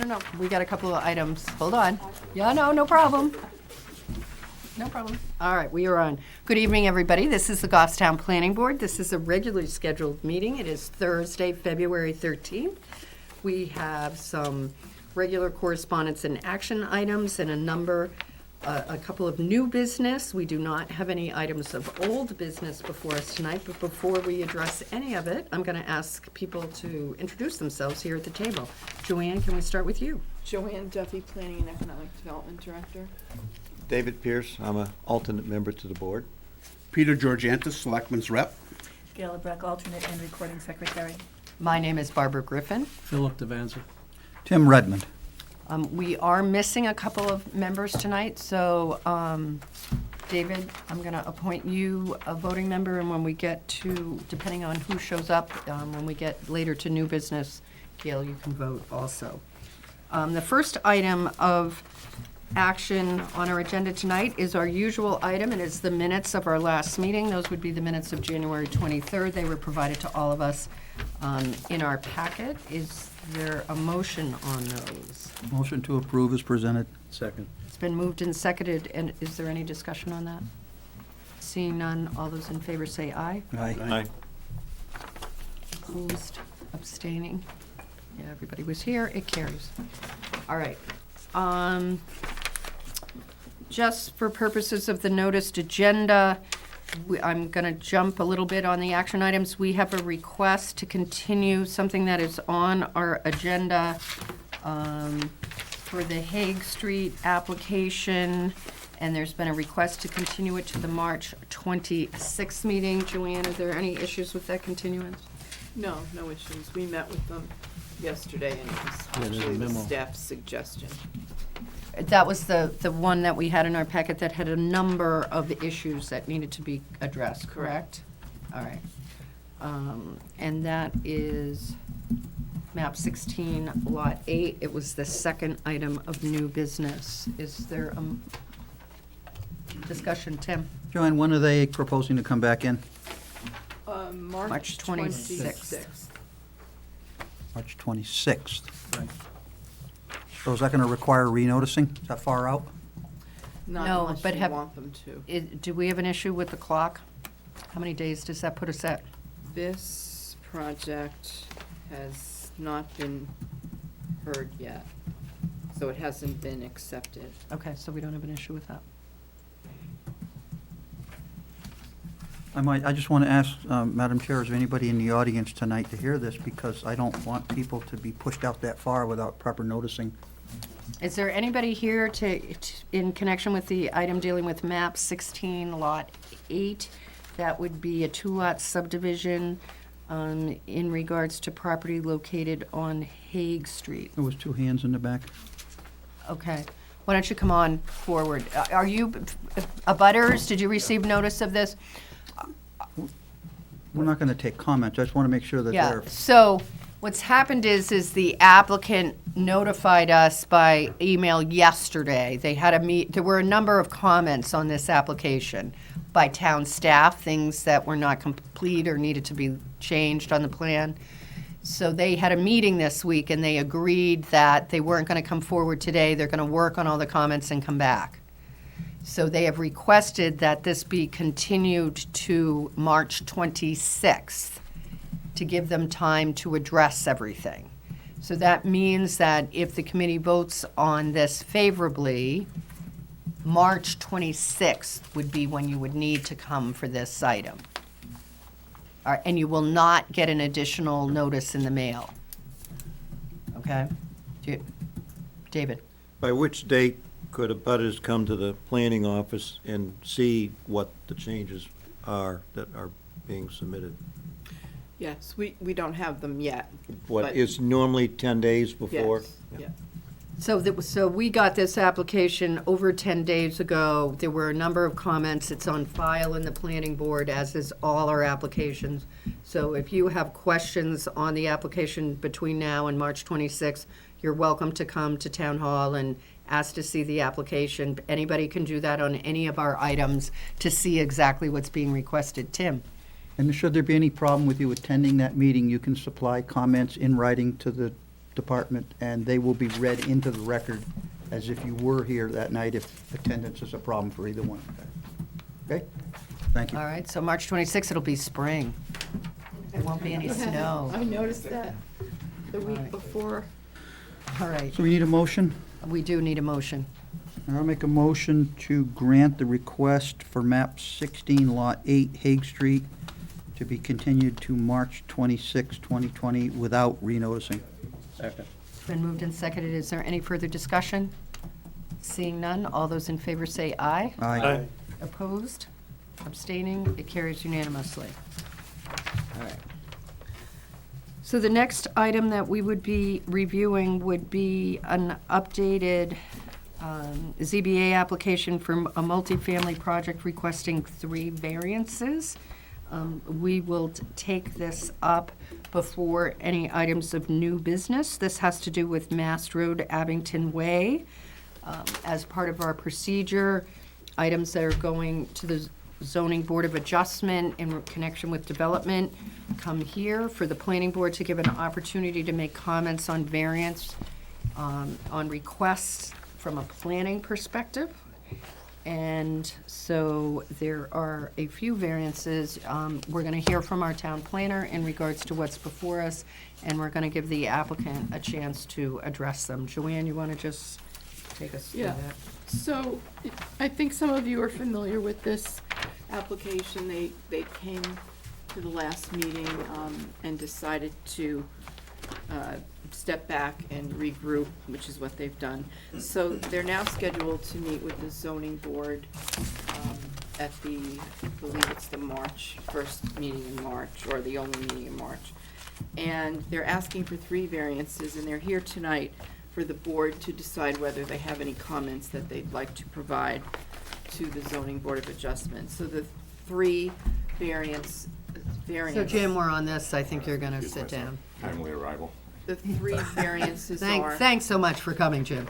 no. We got a couple of items. Hold on. Yeah, no problem. No problem. All right, we are on. Good evening, everybody. This is the Goffstown Planning Board. This is a regularly scheduled meeting. It is Thursday, February 13th. We have some regular correspondence and action items and a couple of new business. We do not have any items of old business before us tonight, but before we address any of it, I'm going to ask people to introduce themselves here at the table. Joanne, can we start with you? Joanne Duffy, Planning and Economic Development Director. David Pierce, I'm an alternate member to the board. Peter Georgantis, Selectman's Rep. Gail Breck, alternate and recording secretary. My name is Barbara Griffin. Philip Devanza. Tim Redmond. We are missing a couple of members tonight, so David, I'm going to appoint you a voting member, and when we get to, depending on who shows up, when we get later to new business, Gail, you can vote also. The first item of action on our agenda tonight is our usual item, and it's the minutes of our last meeting. Those would be the minutes of January 23rd. They were provided to all of us in our packet. Is there a motion on those? Motion to approve is presented. Second. It's been moved and seconded, and is there any discussion on that? Seeing none, all those in favor say aye. Aye. Opposed, abstaining. Yeah, everybody was here, it carries. All right. Just for purposes of the noticed agenda, I'm going to jump a little bit on the action items. We have a request to continue something that is on our agenda for the Hague Street application, and there's been a request to continue it to the March 26th meeting. Joanne, are there any issues with that continuance? No issues. We met with them yesterday, and it was there's a actually the memo. staff's suggestion. That was the one that we had in our packet that had a number of issues that needed to be addressed, correct? All right. And that is map 16, lot 8. It was the second item of new business. Is there a discussion, Tim? Joanne, when are they proposing to come back in? March 26th. March 26th. Right. So is that going to require renoticing? Is that far out? Not No, unless but you have- want them to. Do we have an issue with the clock? How many days does that put us at? This project has not been heard yet, so it hasn't been accepted. Okay, so we don't have an issue with that. I just want to ask, Madam Chair, is there anybody in the audience tonight to hear this? Because I don't want people to be pushed out that far without proper noticing. Is there anybody here in connection with the item dealing with map 16, lot 8? That would be a two-lot subdivision in regards to property located on Hague Street. There was two hands in the back. Okay. Why don't you come on forward? Are you abutters? Did you receive notice of this? We're not going to take comments. I just want to make sure that Yeah, they're... so what's happened is the applicant notified us by email yesterday. They had there were a number of comments on this application by town staff, things that were not complete or needed to be changed on the plan. So they had a meeting this week, and they agreed that they weren't going to come forward today. They're going to work on all the comments and come back. So they have requested that this be continued to March 26th to give them time to address everything. So that means that if the committee votes on this favorably, March 26th would be when you would need to come for this item. All right, and you will not get an additional notice in the mail. Okay? David? By which date could abutters come to the planning office and see what the changes are that are being submitted? Yes, we don't have them yet. What But- is normally 10 days before? Yes, yeah. So we got this application over 10 days ago. There were a number of comments. It's on file in the planning board, as is all our applications. So if you have questions on the application between now and March 26th, you're welcome to come to town hall and ask to see the application. Anybody can do that on any of our items to see exactly what's being requested. Tim? And should there be any problem with you attending that meeting, you can supply comments in writing to the department, and they will be read into the record as if you were here that night if attendance is a problem for either one. Okay? Thank you. All right, so March 26th, it'll be spring. There won't be any snow. I noticed that the Right. week before. All right, So we need a motion? we do need a motion. I'll make a motion to grant the request for map 16, lot 8, Hague Street, to be continued to March 26, 2020, without renoticing. Second. It's been moved and seconded. Is there any further discussion? Seeing none, all those in favor say aye. Aye. Opposed? Abstaining? It carries unanimously. All right. So the next item that we would be reviewing would be an updated ZBA application for a multifamily project requesting 3 variances. We will take this up before any items of new business. This has to do with Mast Road, Abington Way. As part of our procedure, items that are going to the Zoning Board of Adjustment in connection with development come here for the planning board to give an opportunity to make comments on variance, on requests from a planning perspective. And so there are a few variances. We're going to hear from our town planner in regards to what's before us, and we're going to give the applicant a chance to address them. Joanne, you want to just take us through Yeah. that? So I think some of you are familiar with this application. They came to the last meeting and decided to step back and regroup, which is what they've done. So they're now scheduled to meet with the zoning board at the, I believe it's the first meeting in March, or the only meeting in March. And they're asking for 3 variances, and they're here tonight for the board to decide whether they have any comments that they'd like to provide to the zoning board of adjustment. So the 3 variants. So Jim, we're on this. I think you're going to sit down. Timely arrival. The 3 variances are. Thanks so much for coming, Jim.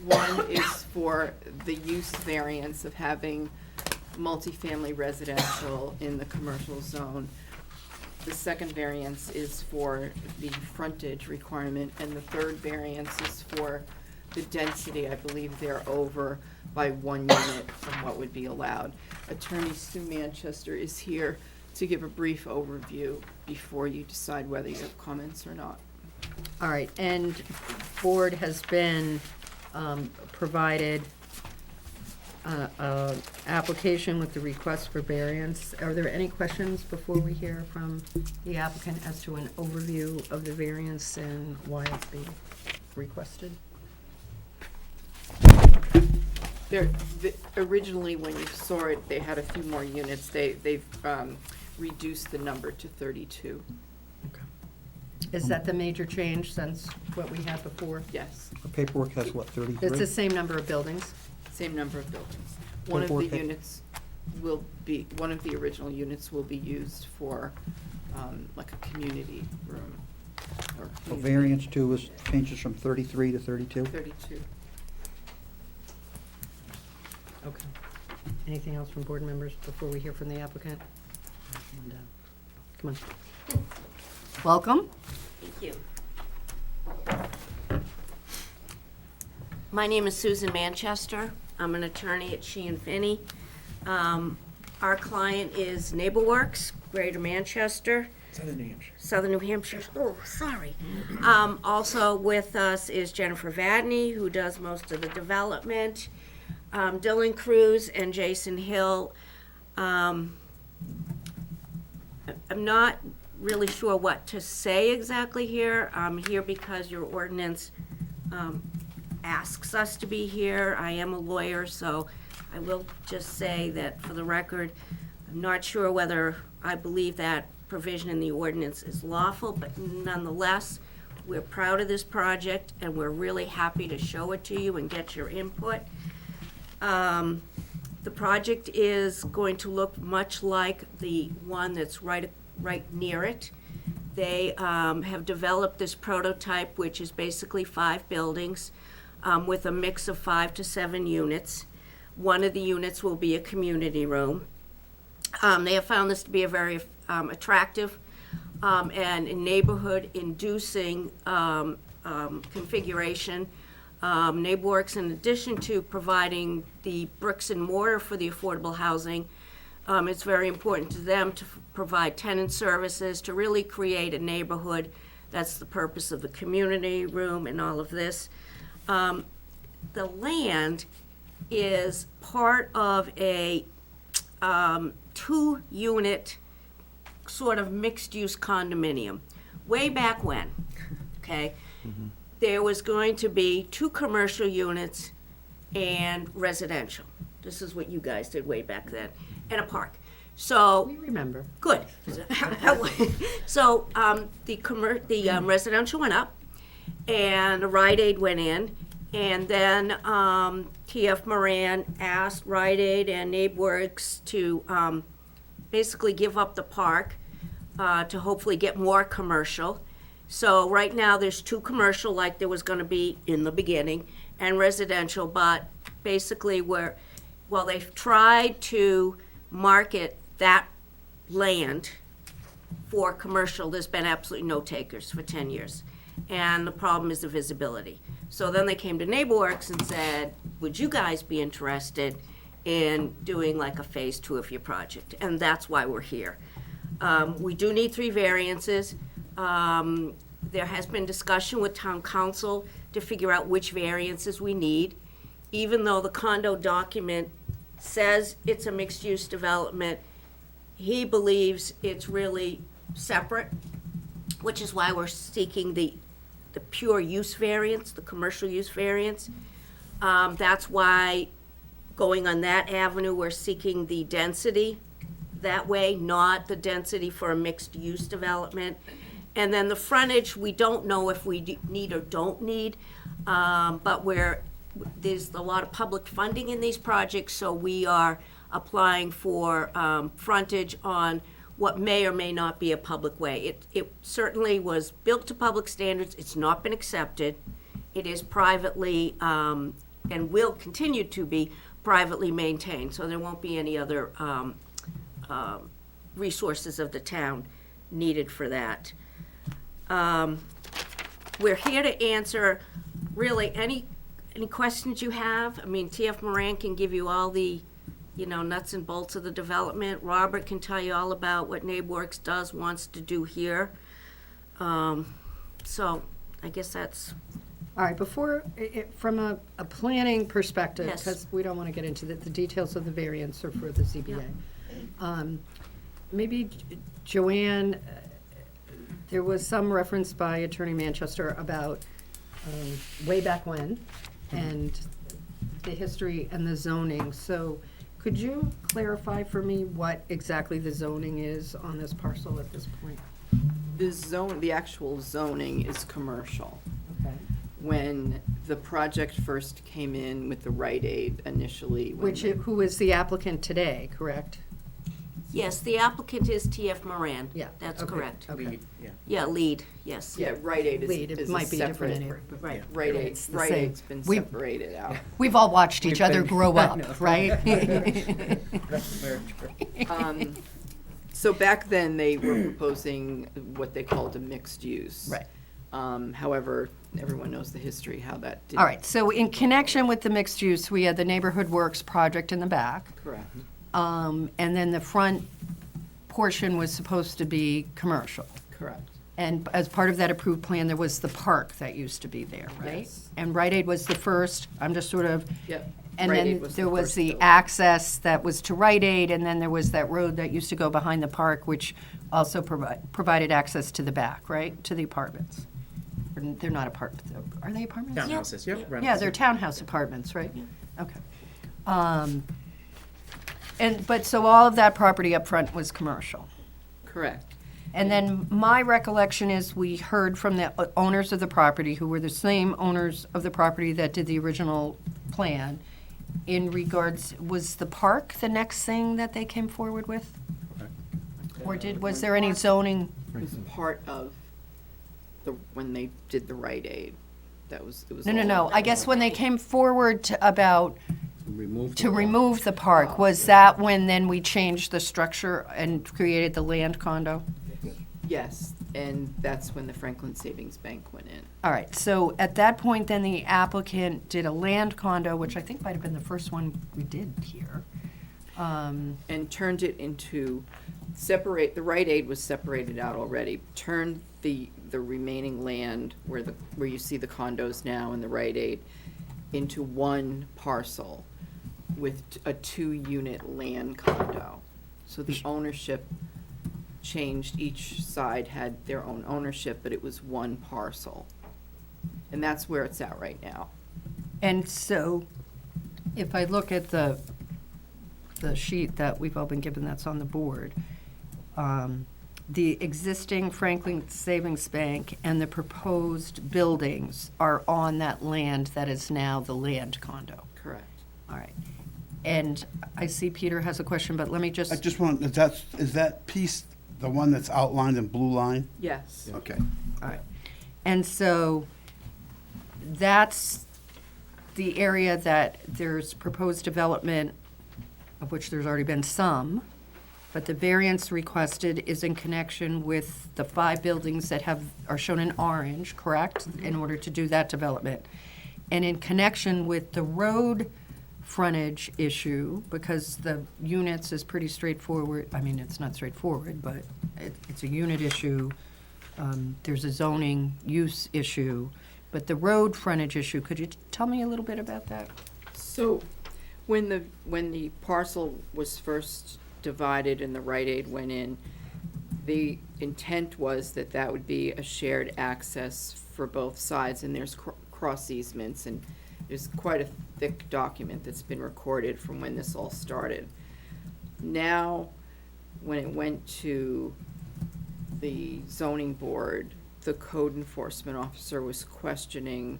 One is for the use variance of having multifamily residential in the commercial zone. The second variance is for the frontage requirement, and the third variance is for the density. I believe they're over by 1 unit from what would be allowed. Attorney Sue Manchester is here to give a brief overview before you decide whether you have comments or not. All right, and board has been provided a application with the request for variance. Are there any questions before we hear from the applicant as to an overview of the variance and why it's being requested? Originally, when you saw it, they had a few more units. They've reduced the number to 32. Is that the major change since what we had before? Yes, The paperwork has what, 33? It's the same number of buildings? same number of buildings. One of the 24. units will be, one of the original units will be used for like a community room. Or So community- variance 2 is changes from 33 to 32? 32. Okay. Anything else from board members before we hear from the applicant? Come on. Welcome. Thank you. My name is Susan Manchester. I'm an attorney at Sheehan Finney. Our client is NeighborWorks, Greater Manchester. Southern New Hampshire. Oh, sorry. Also with us is Jennifer Vadney, who does most of the development. Dylan Cruz and Jason Hill. I'm not really sure what to say exactly here. I'm here because your ordinance asks us to be here. I am a lawyer, so I will just say that for the record, I'm not sure whether I believe that provision in the ordinance is lawful, but nonetheless, we're proud of this project and we're really happy to show it to you and get your input. The project is going to look much like the one that's right near it. They have developed this prototype, which is basically 5 buildings with a mix of 5 to 7 units. One of the units will be a community room. They have found this to be a very attractive and a neighborhood-inducing configuration. NeighborWorks, in addition to providing the bricks and mortar for the affordable housing, it's very important to them to provide tenant services, to really create a neighborhood. That's the purpose of the community room and all of this. The land is part of a 2-unit sort of mixed-use condominium. Way back when, okay? There was going to be 2 commercial units and residential. This is what you guys did way back then, and a park. So, We remember. good. So, the residential went up, and a Rite Aid went in, and then, TF Moran asked Rite Aid and NeighborWorks to, basically give up the park, to hopefully get more commercial. So right now, there's 2 commercial, like there was gonna be in the beginning, and residential, but basically they've tried to market that land for commercial, there's been absolutely no takers for 10 years. And the problem is the visibility. So then they came to NeighborWorks and said, would you guys be interested in doing like a phase 2 of your project? And that's why we're here. We do need 3 variances. There has been discussion with town council to figure out which variances we need. Even though the condo document says it's a mixed-use development, he believes it's really separate, which is why we're seeking the pure use variance, the commercial use variance. That's why, going on that avenue, we're seeking the density that way, not the density for a mixed-use development. And then the frontage, we don't know if we need or don't need, but there's a lot of public funding in these projects, so we are applying for frontage on what may or may not be a public way. It certainly was built to public standards, it's not been accepted. It is privately, and will continue to be privately maintained, so there won't be any other resources of the town needed for that. We're here to answer really any questions you have. I mean, TF Moran can give you all the, nuts and bolts of the development. Robert can tell you all about what NeighborWorks wants to do here. So I guess that's, All right, from a planning perspective, Yes. because we don't want to get into the details of the variance or for the ZBA. Maybe Joanne, there was some reference by Attorney Manchester about way back when and the history and the zoning. So could you clarify for me what exactly the zoning is on this parcel at this point? The actual zoning is commercial. Okay. When the project first came in with the Rite Aid initially. Who is the applicant today, correct? yes, the applicant is TF Moran. Yeah. That's okay, correct. Okay. Yeah, lead, yes. Yeah, Rite Aid Lead, it is a might be different separate. anyway, but- Right. Rite Aid, It's the Rite same. Aid's been We- separated out. We've all watched each other grow up, right? So back then, they were proposing what they called a mixed use. Right. However, everyone knows the history, how that did. All right, so in connection with the mixed use, we had the Neighborhood Works project in the back. Correct. And then the front portion was supposed to be commercial. Correct. And as part of that approved plan, there was the park that used to be there, right? Yes. And Rite Aid was the first, I'm just sort of. Yep. And Rite Aid then was there the was first the building. access that was to Rite Aid, and then there was that road that used to go behind the park, which also provided access to the back, right, to the apartments. Or they're not apartments, are they apartments? Townhouses, yep. Yeah, they're townhouse apartments, right? Okay. But so all of that property up front was commercial. Correct. And then my recollection is we heard from the owners of the property, who were the same owners of the property that did the original plan, in regards, was the park the next thing that they came forward with? Or was there any zoning? It was part of when they did the Rite Aid. It was. No. I guess when they came forward to Remove. remove the park, was that when then we changed the structure and created the land condo? Yes, and that's when the Franklin Savings Bank went in. All right, so at that point, then the applicant did a land condo, which I think might have been the first one we did here. And turned it into the Rite Aid was separated out already, turned the remaining land where you see the condos now and the Rite Aid into one parcel with a 2-unit land condo. So the ownership changed, each side had their own ownership, but it was one parcel. And that's where it's at right now. And so, if I look at the sheet that we've all been given that's on the board, the existing Franklin Savings Bank and the proposed buildings are on that land that is now the land condo. Correct. All right. And I see Peter has a question, but let me I just, just want, is that piece the one that's outlined in blue line? Yes. Okay. all right. And so, that's the area that there's proposed development, of which there's already been some, but the variance requested is in connection with the 5 buildings that are shown in orange, correct? In order to do that development. And in connection with the road frontage issue, because the units is pretty straightforward, I mean, it's not straightforward, but it's a unit issue. There's a zoning use issue, but the road frontage issue, could you tell me a little bit about that? So, when the parcel was first divided and the Rite Aid went in, the intent was that would be a shared access for both sides, and there's cross easements, and there's quite a thick document that's been recorded from when this all started. Now, when it went to the zoning board, the code enforcement officer was questioning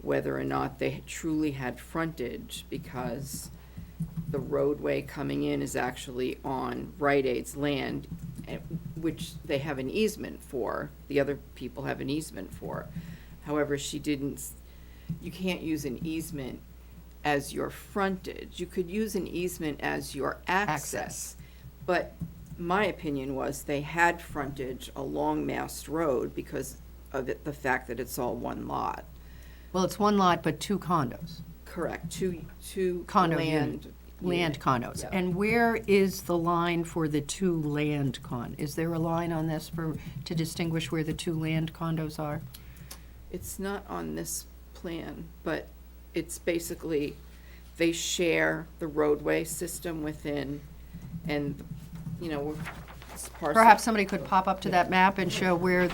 whether or not they truly had frontage, because the roadway coming in is actually on Rite Aid's land, which they have an easement for, the other people have an easement for. However, you can't use an easement as your frontage. You could use an easement as your access. But my opinion was they had frontage along Mast Road because of the fact that it's all one lot. Well, it's one lot, but 2 condos. Correct, two Condo land. Land condos. Yeah. And where is the line for the 2 land Is there a line on this to distinguish where the 2 land condos are? It's not on this plan, but it's basically, they share the roadway system within, and, it's parcel. Perhaps somebody could pop up to that map and show where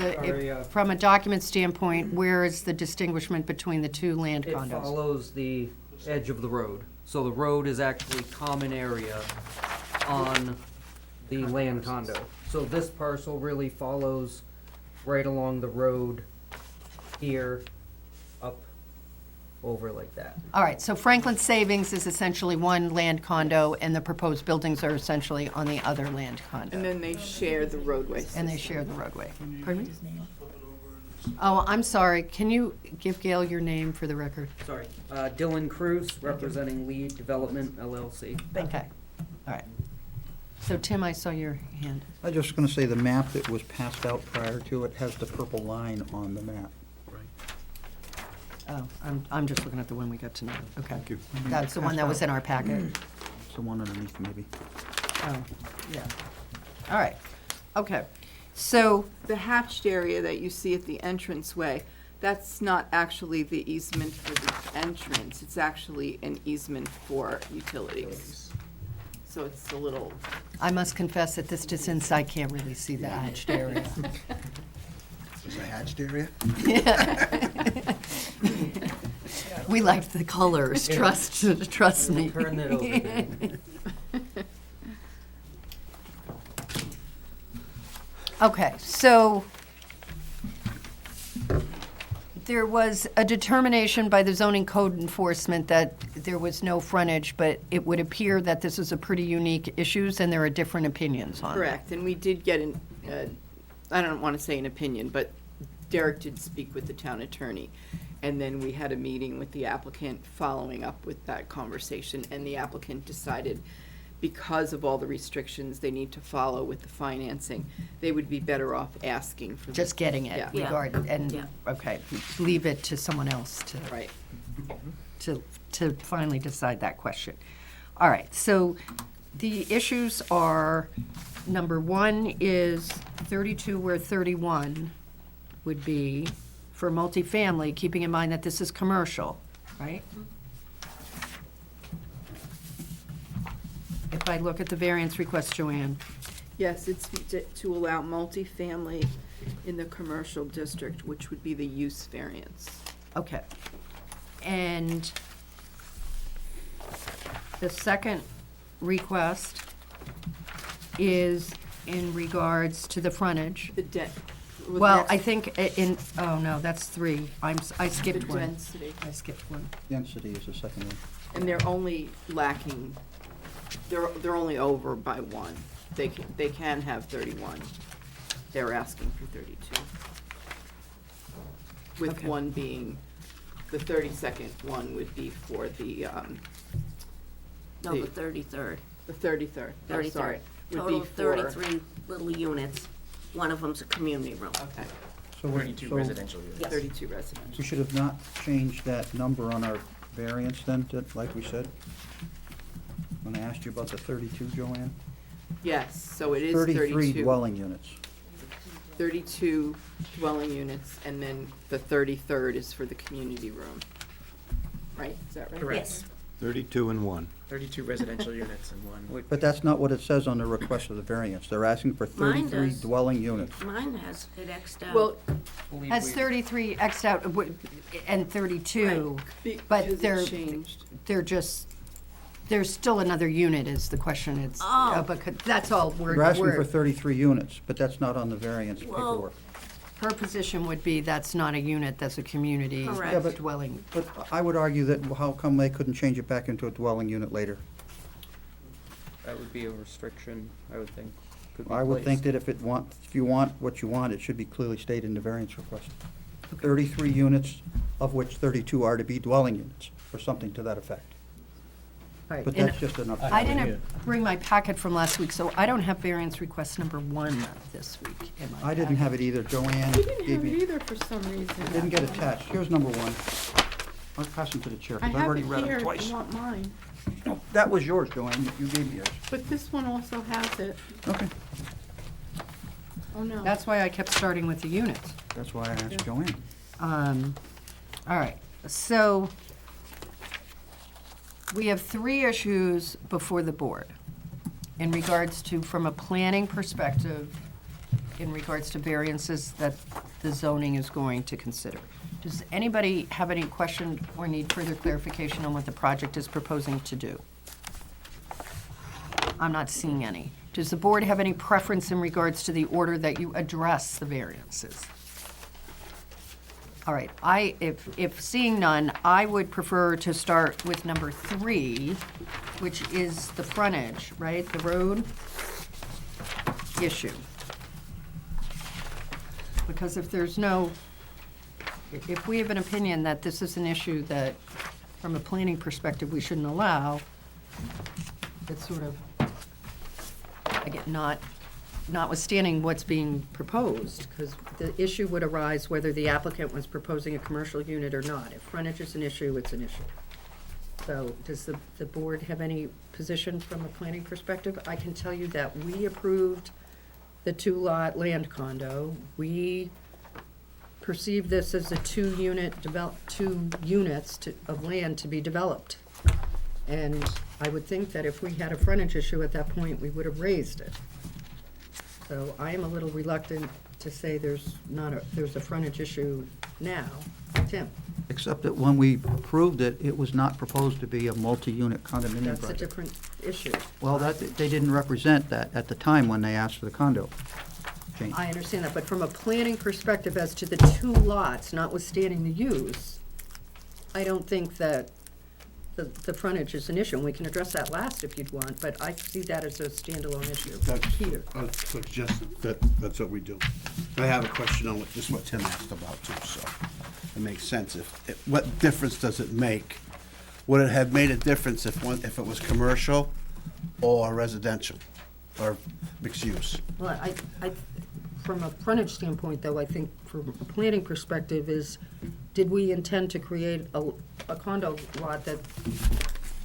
from a document standpoint, where is the distinguishment between the 2 land It condos? follows the edge of the road. So the road is actually common area on the land condo. So this parcel really follows right along the road here, up, over like that. All right, so Franklin Savings is essentially one land condo, and the proposed buildings are essentially on the other land condo. And then they share the roadway system. And they share the roadway. Pardon me? Oh, I'm sorry. Can you give Gail your name for the record? Sorry. Dylan Cruz, representing Lead Development LLC. Okay. All right. So Tim, I saw your hand. I was just going to say the map that was passed out prior to it has the purple line on the map. Oh, I'm just looking at the one we got tonight. Okay. Thank you. That's the one that was in our packet. It's the one underneath, maybe. Oh, yeah. All right. Okay. So, The hatched area that you see at the entranceway, that's not actually the easement for the entrance, it's actually an easement for utilities. So it's a little, I must confess at this distance, I can't really see the hatched area. Is a hatched area? We like the colors, trust me. Turn it over then. Okay, so there was a determination by the zoning code enforcement that there was no frontage, but it would appear that this is a pretty unique issues and there are different opinions on it. correct, and we did get I don't want to say an opinion, but Derek did speak with the town attorney. And then we had a meeting with the applicant following up with that conversation, and the applicant decided because of all the restrictions they need to follow with the financing, they would be better off asking for. Just getting it Yeah. Yeah. regarded, and, Yeah. okay, leave it to someone else Right. to finally decide that question. All right, so the issues are, number one is 32 where 31 would be for multifamily, keeping in mind that this is commercial, right? If I look at the variance request, Joanne, Yes, it's to allow multifamily in the commercial district, which would be the use variance. okay. And the second request is in regards to the frontage. The debt. Well, I think oh no, that's 3. I The skipped one. density, I skipped one. Density is the second one. and they're only lacking, they're only over by 1. They can have 31. They're asking for 32. With Okay. one being, the 32nd one would be for the No, the 33rd. the 33rd. Oh, 33rd. sorry. Would Total be of for- 33 little units. One of them's a community room. Okay, So we're- so Yes. 32 residential. we should have not changed that number on our variance then, like we said? When I asked you about the 32, Joanne? Yes, so it is 33 dwelling units. 32 dwelling units, and then the 33rd is for the community room. Right, is that right? Correct. Yes. 32 and 1. 32 residential units and one. But that's not what it says on the request of the variance. They're asking for Mine 33 does. dwelling units. Mine has it X'd out. Well, Has 33 X'd out and 32, but because they're, it changed. they're just, there's still another unit is the question. It's, Oh. because that's all we're. They're asking for we're- 33 units, but that's not on the variance Well- paperwork. Her position would be that's not a unit, that's a community Correct. Yeah, but- dwelling. But I would argue that, well, how come they couldn't change it back into a dwelling unit later? That would be a restriction, I would think. could be I would think placed. that if you want what you want, it should be clearly stated in the variance request. 33 units, of which 32 are to be dwelling units, or something to that effect. Right, But and that's just an update. I didn't bring my packet from last week, so I don't have variance request number 1 this week in my I didn't have it either. Joanne We didn't gave have it me, either for some reason. it didn't get attached. Here's number 1. I'll pass them to the chair, I because I've have already it read here it if twice. you want mine, No, that was yours, Joanne. You gave me yours. but this one also has it. Okay, Oh, no. That's why I kept starting with the units. that's why I asked Joanne. All right, so we have 3 issues before the board in regards to, from a planning perspective, in regards to variances that the zoning is going to consider. Does anybody have any question or need further clarification on what the project is proposing to do? I'm not seeing any. Does the board have any preference in regards to the order that you address the variances? All right, if seeing none, I would prefer to start with number 3, which is the frontage, right, the road issue. Because if there's no, if we have an opinion that this is an issue that, from a planning perspective, we shouldn't allow, it's sort of, again, notwithstanding what's being proposed, because the issue would arise whether the applicant was proposing a commercial unit or not. If frontage is an issue, it's an issue. So does the board have any position from a planning perspective? I can tell you that we approved the 2-lot land condo. We perceive this as a 2 units of land to be developed. And I would think that if we had a frontage issue at that point, we would have raised it. So I am a little reluctant to say there's a frontage issue now. Tim, Except that when we approved it, it was not proposed to be a multi-unit condominium that's a project. different issue. Well, they didn't represent that at the time when they asked for the condo change. I understand that, but from a planning perspective as to the 2 lots, notwithstanding the use, I don't think that the frontage is an issue, and we can address that last if you'd want, but I see that as a standalone issue. Peter? That's what we do. I have a question on what Tim asked about too, so it makes sense. What difference does it make? Would it have made a difference if it was commercial or residential, or mixed use? Well, from a frontage standpoint, though, I think from a planning perspective is, did we intend to create a condo lot that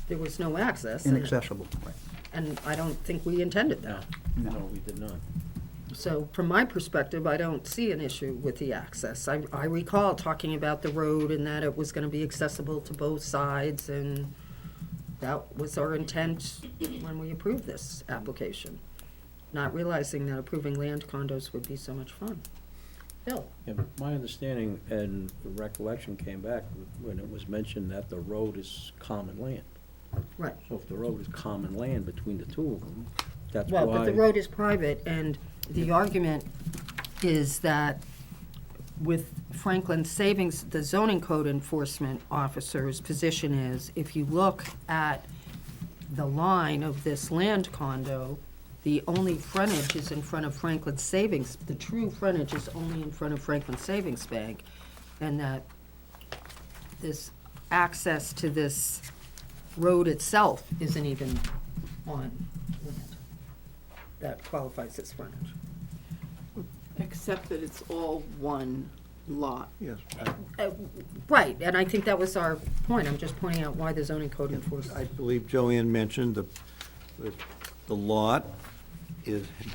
there was no access? Inaccessible, right. And I don't think we intended that. No, we did not. So from my perspective, I don't see an issue with the access. I recall talking about the road and that it was gonna be accessible to both sides, and that was our intent when we approved this application, not realizing that approving land condos would be so much fun. Bill? Yeah, but my understanding and the recollection came back when it was mentioned that the road is common land. Right. So if the road is common land between the two of them, that's why. Well, but the road is private, and the argument is that with Franklin Savings, the zoning code enforcement officer's position is, if you look at the line of this land condo, the only frontage is in front of Franklin Savings, the true frontage is only in front of Franklin Savings Bank, and that this access to this road itself isn't even on land that qualifies as frontage. Except that it's all one lot. Yes. Right, and I think that was our point. I'm just pointing out why the zoning code I enforces. believe Joanne mentioned the lot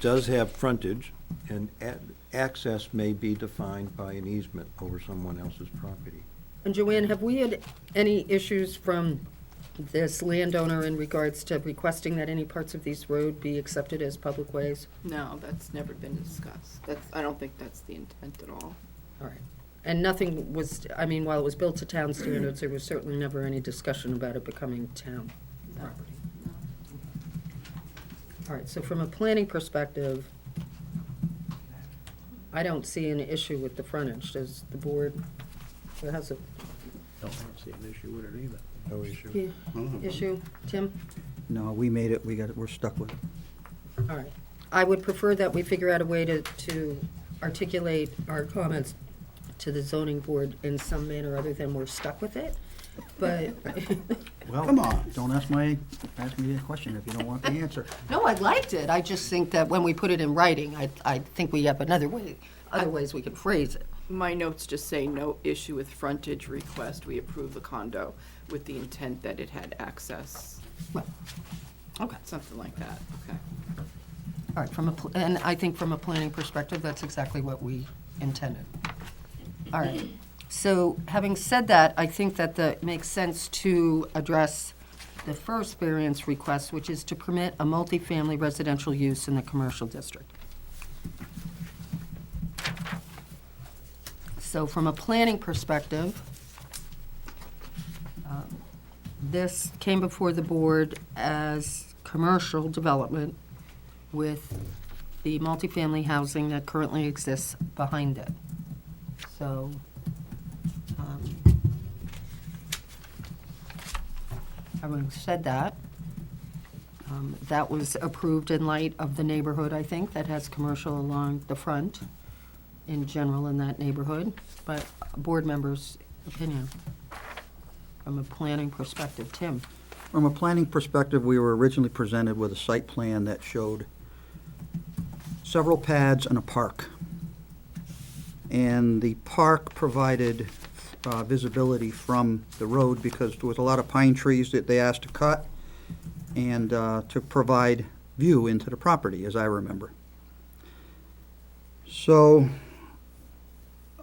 does have frontage, and access may be defined by an easement over someone else's property. And Joanne, have we had any issues from this landowner in regards to requesting that any parts of these road be accepted as public ways? No, that's never been discussed. I don't think that's the intent at all. All right. And nothing was, I mean, while it was built to town standards, there was certainly never any discussion about it becoming town property. All right, so from a planning perspective, I don't see an issue with the frontage. Does the board, or has a I don't see an issue with it either. No issue. issue? Tim? No, we made it, we're stuck with it. All right. I would prefer that we figure out a way to articulate our comments to the zoning board in some manner other than we're stuck with it. But, Well, Come on. don't ask me a question if you don't want the answer. no, I liked it. I just think that when we put it in writing, I think we have other ways we can phrase it. My notes just say no issue with frontage request. We approve the condo with the intent that it had access. Well, okay. Something like that, okay. All right, and I think from a planning perspective, that's exactly what we intended. All right, so having said that, I think that it makes sense to address the first variance request, which is to permit a multifamily residential use in the commercial district. So from a planning perspective, this came before the board as commercial development with the multifamily housing that currently exists behind it. So, having said that, that was approved in light of the neighborhood, I think, that has commercial along the front in general in that neighborhood, but a board member's opinion from a planning perspective. Tim? From a planning perspective, we were originally presented with a site plan that showed several pads and a park. And the park provided visibility from the road because there was a lot of pine trees that they asked to cut and to provide view into the property, as I remember. So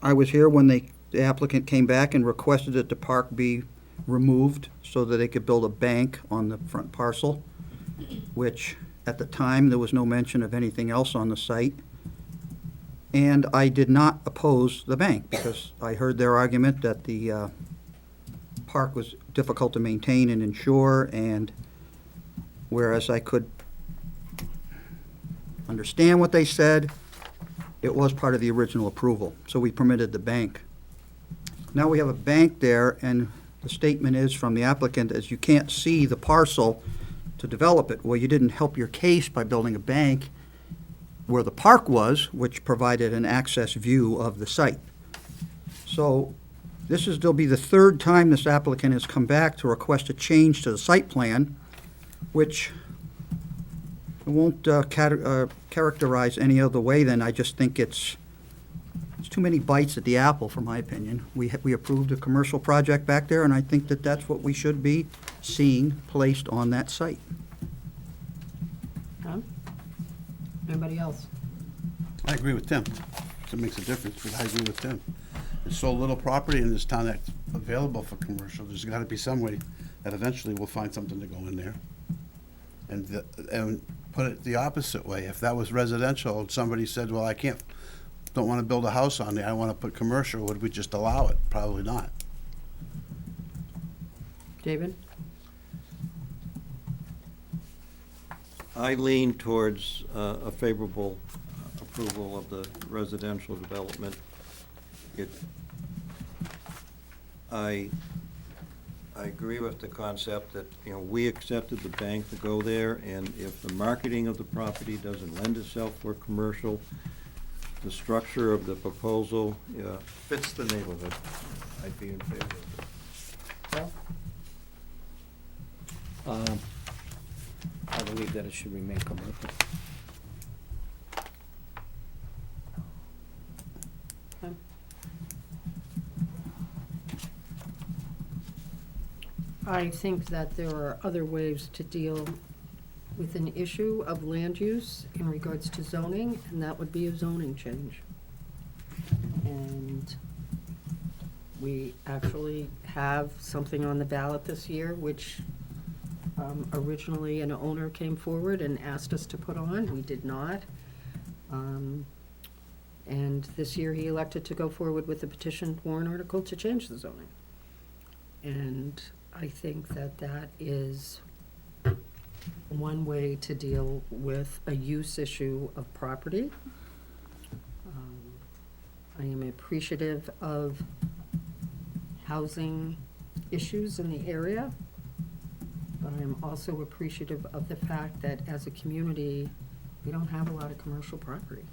I was here when the applicant came back and requested that the park be removed so that they could build a bank on the front parcel, which at the time there was no mention of anything else on the site. And I did not oppose the bank because I heard their argument that the park was difficult to maintain and insure, and whereas I could understand what they said, it was part of the original approval, so we permitted the bank. Now we have a bank there, and the statement is from the applicant is you can't see the parcel to develop it. Well, you didn't help your case by building a bank where the park was, which provided an access view of the site. So there'll be the third time this applicant has come back to request a change to the site plan, which I won't characterize any other way then. I just think it's too many bites at the apple, for my opinion. We approved a commercial project back there, and I think that that's what we should be seeing placed on that site. Tom? Anybody else? I agree with Tim. It makes a difference, but I agree with Tim. There's so little property in this town that's available for commercial. There's gotta be some way that eventually we'll find something to go in there. And put it the opposite way. If that was residential and somebody said, well, don't wanna build a house on there, I wanna put commercial, would we just allow it? Probably not. David? I lean towards a favorable approval of the residential development. I agree with the concept that, we accepted the bank to go there, and if the marketing of the property doesn't lend itself for commercial, the structure of the proposal fits the neighborhood, I'd be in favor of it. I believe that it should remain commercial. I think that there are other ways to deal with an issue of land use in regards to zoning, and that would be a zoning change. And we actually have something on the ballot this year, which originally an owner came forward and asked us to put on. We did not. And this year, he elected to go forward with the petition warrant article to change the zoning. And I think that that is one way to deal with a use issue of property. I am appreciative of housing issues in the area, but I am also appreciative of the fact that as a community, we don't have a lot of commercial property.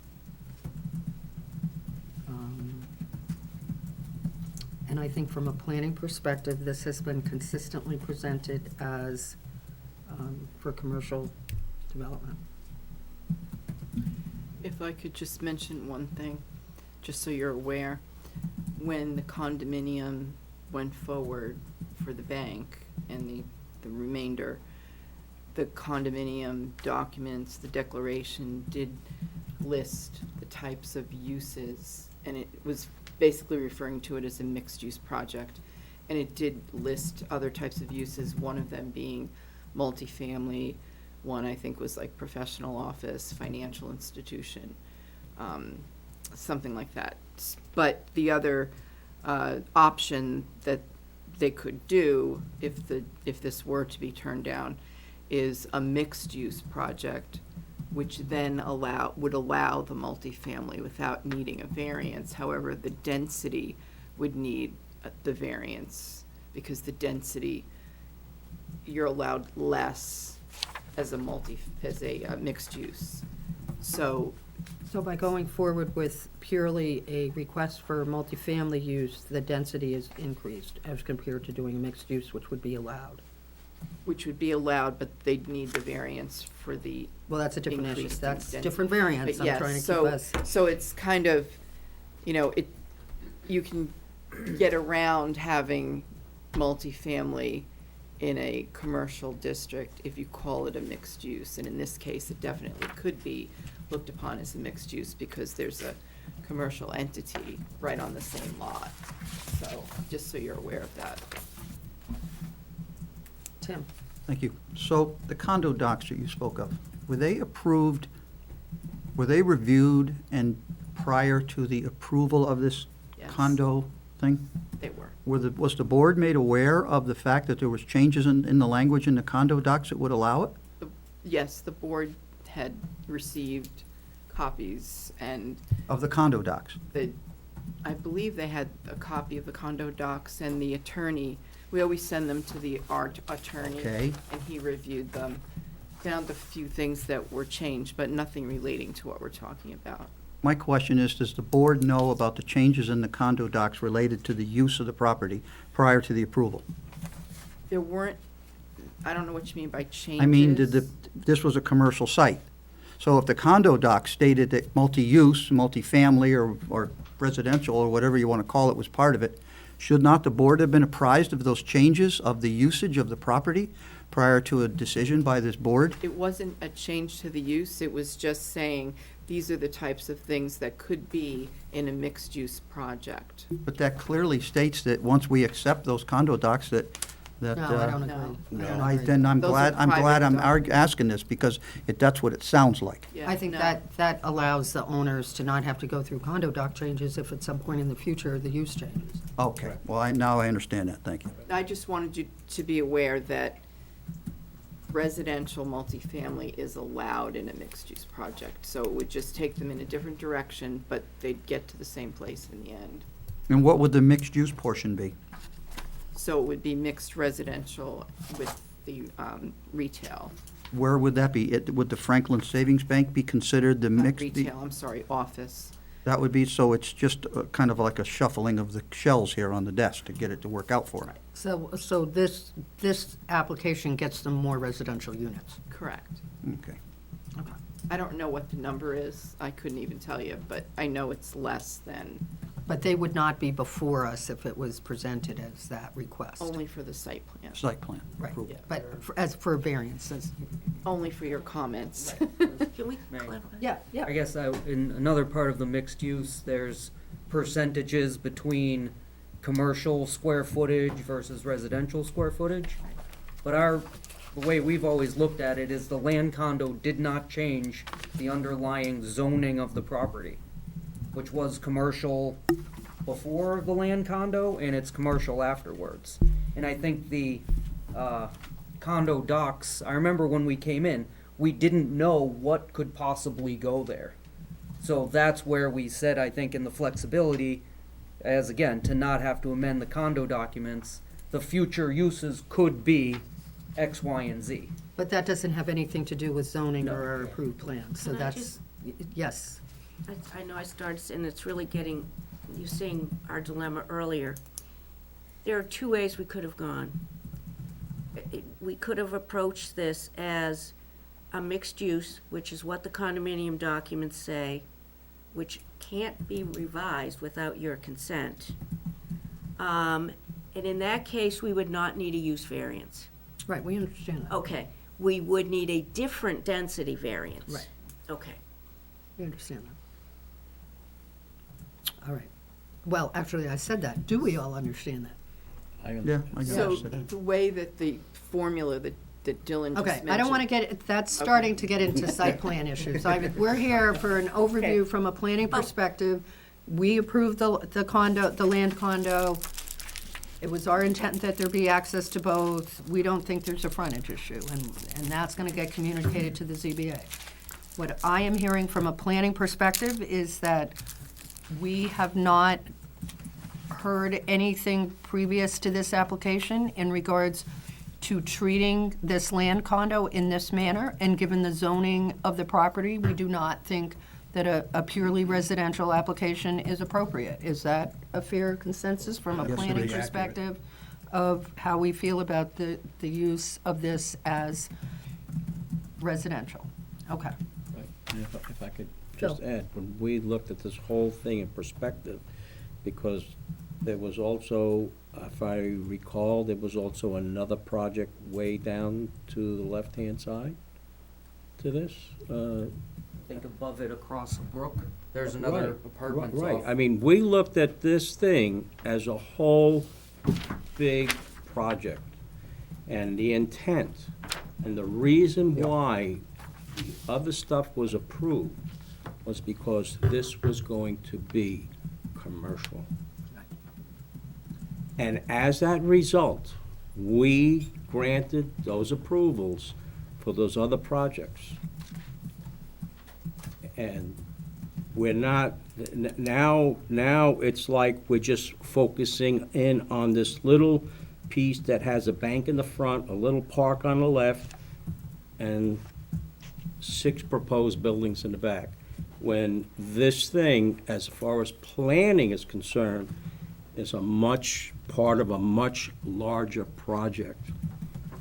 And I think from a planning perspective, this has been consistently presented as for commercial development. If I could just mention one thing, just so you're aware, when the condominium went forward for the bank and the remainder, the condominium documents, the declaration did list the types of uses, and it was basically referring to it as a mixed-use project. And it did list other types of uses, one of them being multifamily, one I think was like professional office, financial institution, something like that. But the other option that they could do, if this were to be turned down, is a mixed-use project, which then would allow the multifamily without needing a variance. However, the density would need the variance, because the density, you're allowed less as a mixed use. So by going forward with purely a request for multifamily use, the density is increased as compared to doing a mixed use, which would be allowed. But they'd need the variance for the Well, that's a different issue. increased That's density. different variance. But I'm trying yes, to keep us. so it's kind of, you can get around having multifamily in a commercial district if you call it a mixed use. And in this case, it definitely could be looked upon as a mixed use because there's a commercial entity right on the same lot. So, just so you're aware of that. Tim? Thank you. So the condo docs that you spoke of, were they approved, were they reviewed and prior to the approval of this Yes. condo thing? They were. Was the board made aware of the fact that there was changes in the language in the condo docs that would allow it? Yes, the board had received copies, and Of the condo docs? I believe they had a copy of the condo docs, and the attorney, we always send them to the art attorney. Okay. And he reviewed them, found a few things that were changed, but nothing relating to what we're talking about. My question is, does the board know about the changes in the condo docs related to the use of the property prior to the approval? There weren't, I don't know what you mean by changes. I mean, this was a commercial site. So if the condo doc stated that multi-use, multifamily, or residential, or whatever you want to call it, was part of it, should not the board have been apprised of those changes of the usage of the property prior to a decision by this board? It wasn't a change to the use, it was just saying, these are the types of things that could be in a mixed-use project. But that clearly states that once we accept those condo docs, that. No, I don't No. agree. I don't I- agree. Then I'm Those are glad, I'm private asking this, because that's what it sounds like. Yeah, I think no. that allows the owners to not have to go through condo doc changes if at some point in the future the use changes. Okay, well, now I understand that, thank you. I just wanted you to be aware that residential multifamily is allowed in a mixed-use project. So it would just take them in a different direction, but they'd get to the same place in the end. And what would the mixed-use portion be? So it would be mixed residential with the retail. Where would that be? Would the Franklin Savings Bank be considered the Not mixed? retail, I'm sorry, office. That would be, so it's just kind of like a shuffling of the shells here on the desk to get it to work out for them. So this application gets them more residential units. Correct. Okay. I don't know what the number is. I couldn't even tell you, but I know it's less than, But they would not be before us if it was presented as that request. only for the site plan. Site plan Right, approval. but as for variances. Only for your comments. Can we May I- clarify? Yeah, I guess in another part of the mixed use, there's percentages between commercial square footage versus residential square footage. But the way we've always looked at it is the land condo did not change the underlying zoning of the property, which was commercial before the land condo and it's commercial afterwards. And I think the condo docs, I remember when we came in, we didn't know what could possibly go there. So that's where we said, I think, in the flexibility, as again, to not have to amend the condo documents, the future uses could be X, Y, and Z. but that doesn't have anything to do with zoning No. or our approved plans, so Can I that's, yes. I know I started, and it's really getting, you seeing our dilemma earlier. There are two ways we could have gone. We could have approached this as a mixed use, which is what the condominium documents say, which can't be revised without your consent. And in that case, we would not need a use variance. Right, we understand that. Okay, we would need a different density variance. Right. Okay. We understand that. All right. Well, actually, I said that. Do we all understand that? Yeah, I So guess. the way that the formula that Dylan just Okay, mentioned. I don't want to get, that's starting to get into site plan issues. We're here for an overview from a planning perspective. We approved the condo, the land condo. It was our intent that there be access to both. We don't think there's a frontage issue, and that's going to get communicated to the ZBA. What I am hearing from a planning perspective is that we have not heard anything previous to this application in regards to treating this land condo in this manner, and given the zoning of the property, we do not think that a purely residential application is appropriate. Is that a fair consensus from a Yes, to planning be accurate. perspective of how we feel about the use of this as residential? Okay. And if I could Phil. just add, when we looked at this whole thing in perspective, because there was also, if I recall, there was also another project way down to the left-hand side to this. I think above it across a brook, there's another Right, apartment Right, off. I mean, we looked at this thing as a whole big project. And the intent, and the reason why the other stuff was approved was because this was going to be commercial. And as that result, we granted those approvals for those other projects. And we're not, now it's like we're just focusing in on this little piece that has a bank in the front, a little park on the left, and 6 proposed buildings in the back. When this thing, as far as planning is concerned, is part of a much larger project.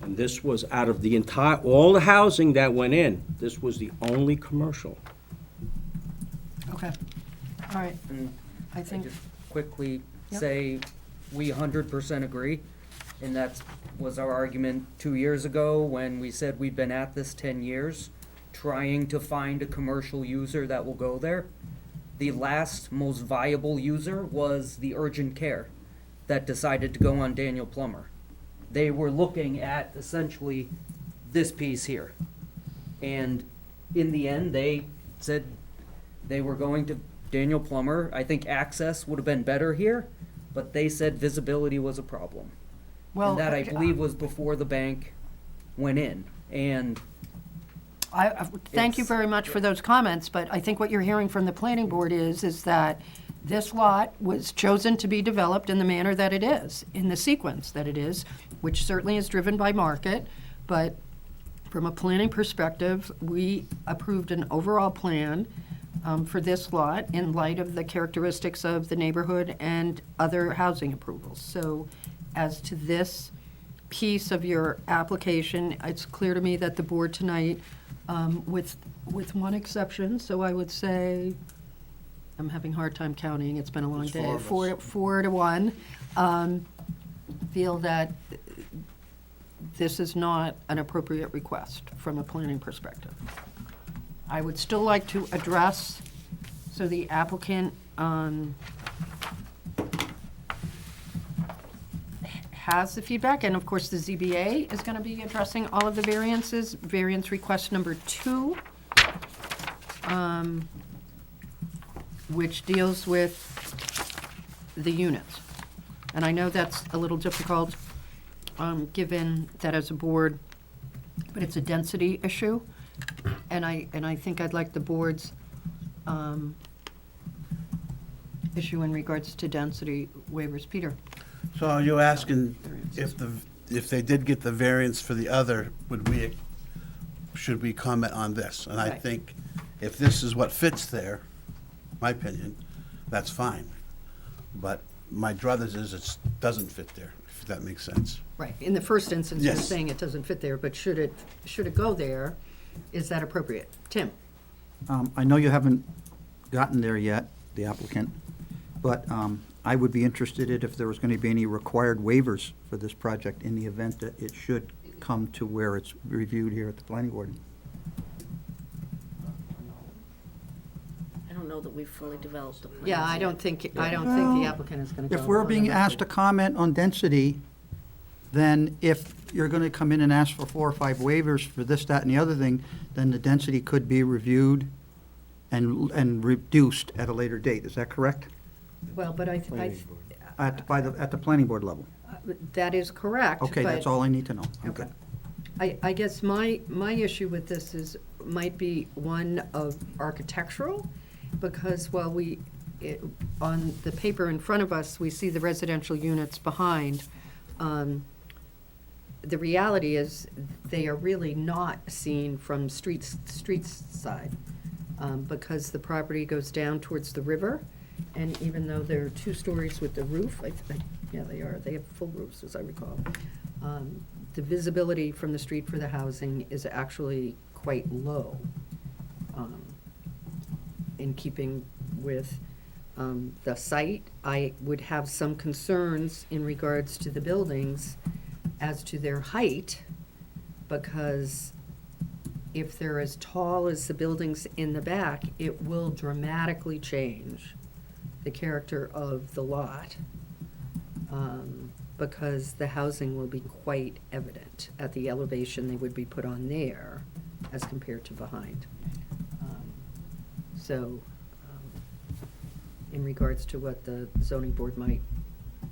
And this was out of the entire, all the housing that went in, this was the only commercial. Okay. All right. And I think, just quickly Yep. say, we 100% agree, and that was our argument 2 years ago when we said we've been at this 10 years, trying to find a commercial user that will go there. The last most viable user was the urgent care that decided to go on Daniel Plummer. They were looking at essentially this piece here. And in the end, they said they were going to Daniel Plummer. I think access would have been better here, but they said visibility was a problem. well, And that, I believe, was before the bank went in. And thank you It's- very much for those comments, but I think what you're hearing from the planning board is that this lot was chosen to be developed in the manner that it is, in the sequence that it is, which certainly is driven by market, but from a planning perspective, we approved an overall plan for this lot in light of the characteristics of the neighborhood and other housing approvals. So as to this piece of your application, it's clear to me that the board tonight, with one exception, so I would say, I'm having a hard time counting, it's been a long It's day, four of us. 4-1, feel that this is not an appropriate request from a planning perspective. I would still like to address, so the applicant has the feedback, and of course, the ZBA is going to be addressing all of the variances. Variance request number 2, which deals with the units. And I know that's a little difficult, given that as a board, but it's a density issue. And I think I'd like the board's issue in regards to density waivers. Peter? So are you asking if they did get the variance for the other, should we comment on this? And I Right. think if this is what fits there, my opinion, that's fine. But my druthers is it doesn't fit there, if that makes sense. Right, in the first instance, you're Yes. saying it doesn't fit there, but should it go there, is that appropriate? Tim? I know you haven't gotten there yet, the applicant, but I would be interested in if there was going to be any required waivers for this project in the event that it should come to where it's reviewed here at the planning board. I don't know that we've fully developed the plans Yeah, I yet. don't think the applicant is going to go. If we're on the being asked to record. comment on density, then if you're going to come in and ask for 4 or 5 waivers for this, that, and the other thing, then the density could be reviewed and reduced at a later date. Is that correct? Well, but I, At the planning board level? that is correct. Okay, but- that's all I need to know. Okay. I guess my issue with this might be one of architectural, because while on the paper in front of us, we see the residential units behind, the reality is they are really not seen from streets side, because the property goes down towards the river, and even though they're 2 stories with the roof, yeah, they have full roofs, as I recall. The visibility from the street for the housing is actually quite low, in keeping with the site. I would have some concerns in regards to the buildings as to their height, because if they're as tall as the buildings in the back, it will dramatically change the character of the lot, because the housing will be quite evident at the elevation they would be put on there as compared to behind. So, in regards to what the zoning board might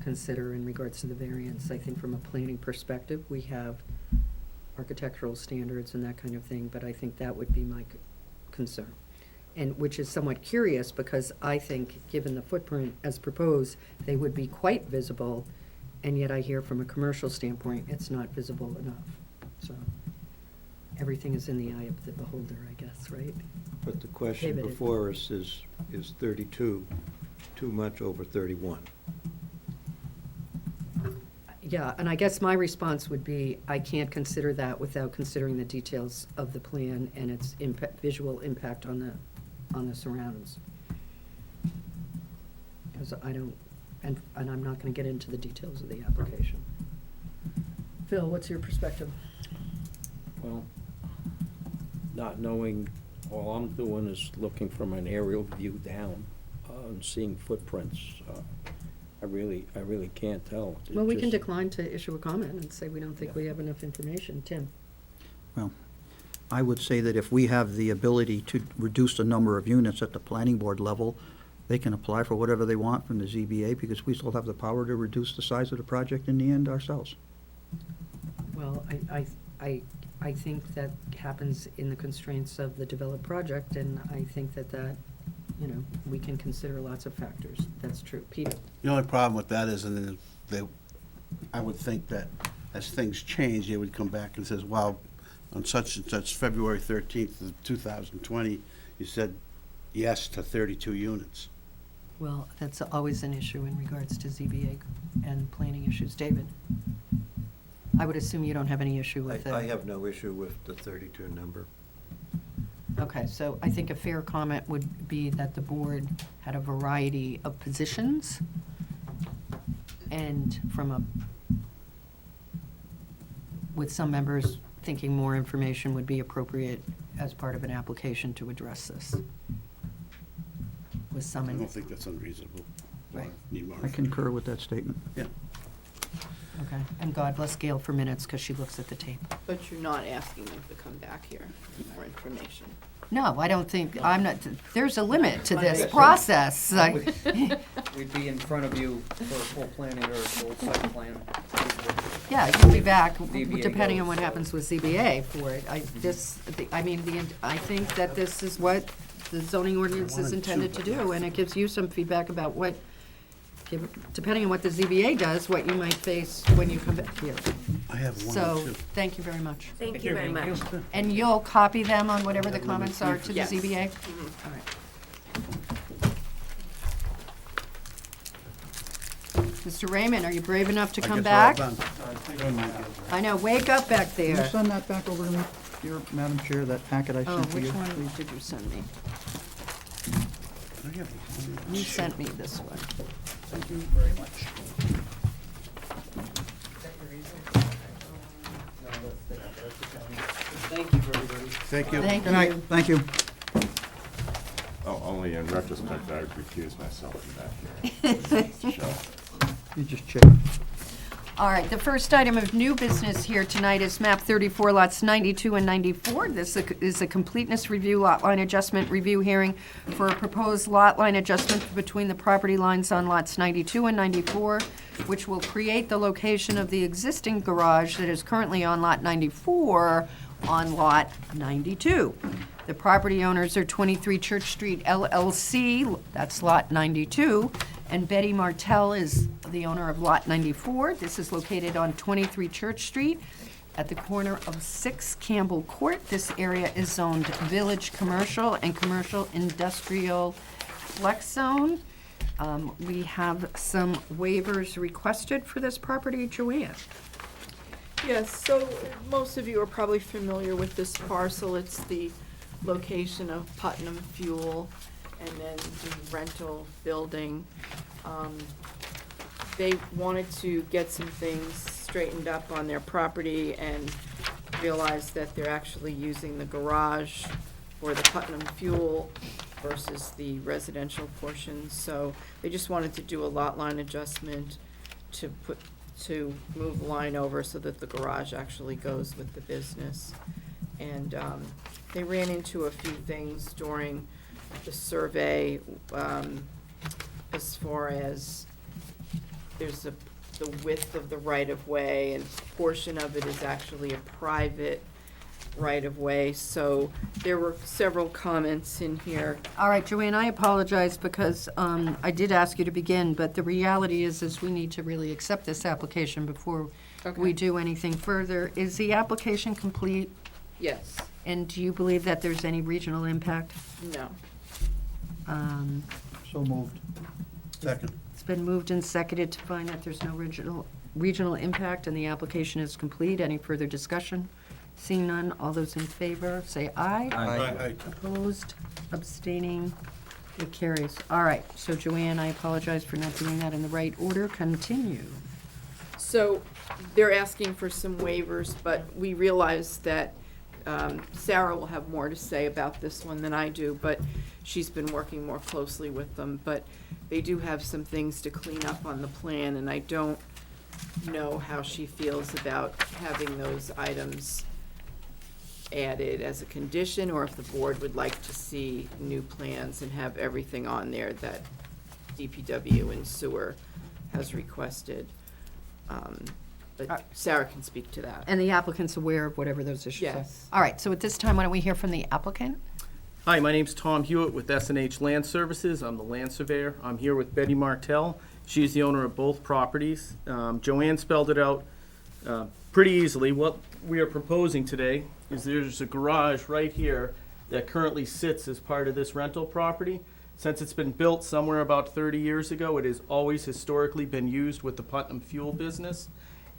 consider in regards to the variance, I think from a planning perspective, we have architectural standards and that kind of thing, but I think that would be my concern. And which is somewhat curious, because I think, given the footprint as proposed, they would be quite visible, and yet I hear from a commercial standpoint, it's not visible enough. So, everything is in the eye of the beholder, I guess, right? But the question David. before us is 32 too much over 31? Yeah, and I guess my response would be, I can't consider that without considering the details of the plan and its visual impact on the surroundings. Because I don't, and I'm not gonna get into the details of the application. Phil, what's your perspective? Well, not knowing, all I'm doing is looking from an aerial view down, and seeing footprints. I really can't tell. It Well, we can just- decline to issue a comment and say we don't think we have enough information. Tim? Well, I would say that if we have the ability to reduce the number of units at the planning board level, they can apply for whatever they want from the ZBA, because we still have the power to reduce the size of the project in the end ourselves. Well, I think that happens in the constraints of the developed project, and I think that, you know, we can consider lots of factors. That's true. Peter? The only problem with that is, and then I would think that as things change, they would come back and says, well, on such and such February 13th of 2020, you said yes to 32 units. Well, that's always an issue in regards to ZBA and planning issues. David? I would assume you don't have any issue with that. I have no issue with the 32 number. Okay, so I think a fair comment would be that the board had a variety of positions, and with some members thinking more information would be appropriate as part of an application to address this. With some, I don't think that's unreasonable. Right. Need more. I concur with that statement. Yeah. okay, and God bless Gail for minutes, because she looks at the tape. But you're not asking them to come back here for more information. No, I don't think, I'm not, there's a limit to this process. We'd be in front of you for a full planning or a full site plan. Yeah, you'll be back, ZBA depending on goes. what happens with ZBA for it. I think that this is what the zoning ordinance is intended to do, and it gives you some feedback about what, depending on what the ZBA does, what you might face when you come back here. I have one So, or two. thank you very much. Thank you very much. And you'll copy them on whatever the comments are to the Yes. ZBA? Mhm. All right. Mr. Raymond, are you brave enough to I come guess back? we're all done. I know, wake up back Can you there. send that back over to me, Madam Chair, that packet I Oh, sent to you? which one did you send me? I have one. You sent me this one. Thank you very much. Thank you, everybody. Thank you. Thank Good night, you. thank you. Oh, only in retrospect, I would recuse myself from that hearing. Show. You just check. All right, the first item of new business here tonight is map 34, lots 92 and 94. This is a completeness review, lot line adjustment review hearing for a proposed lot line adjustment between the property lines on lots 92 and 94, which will create the location of the existing garage that is currently on lot 94 on lot 92. The property owners are 23 Church Street LLC, that's lot 92, and Betty Martell is the owner of lot 94. This is located on 23 Church Street at the corner of 6 Campbell Court. This area is zoned Village Commercial and Commercial Industrial Flex Zone. We have some waivers requested for this property. Joanne? Yes, so most of you are probably familiar with this parcel. It's the location of Putnam Fuel and then the rental building. They wanted to get some things straightened up on their property and realized that they're actually using the garage for the Putnam Fuel versus the residential portion. So they just wanted to do a lot line adjustment to move the line over so that the garage actually goes with the business. And they ran into a few things during the survey, as far as there's the width of the right-of-way, and a portion of it is actually a private right-of-way. So there were several comments in here. All right, Joanne, I apologize because I did ask you to begin, but the reality is we need to really accept this application before we do anything further. Is the application complete, Yes, and do you believe that there's any regional impact? no. So moved. Second. It's been moved and seconded to find that there's no regional impact, and the application is complete. Any further discussion? Seeing none, all those in favor, say aye. Aye. Opposed, abstaining, it carries. All right, so Joanne, I apologize for not doing that in the right order. Continue. So they're asking for some waivers, but we realize that Sarah will have more to say about this one than I do, but she's been working more closely with them. But they do have some things to clean up on the plan, and I don't know how she feels about having those items added as a condition, or if the board would like to see new plans and have everything on there that DPW and sewer has requested. But Sarah can speak to that. And the applicant's aware of whatever those issues are? Yes. All right, so at this time, why don't we hear from the applicant? Hi, my name's Tom Hewitt with S&H Land Services. I'm the land surveyor. I'm here with Betty Martell. She's the owner of both properties. Joanne spelled it out pretty easily. What we are proposing today is there's a garage right here that currently sits as part of this rental property. Since it's been built somewhere about 30 years ago, it has always historically been used with the Putnam Fuel business.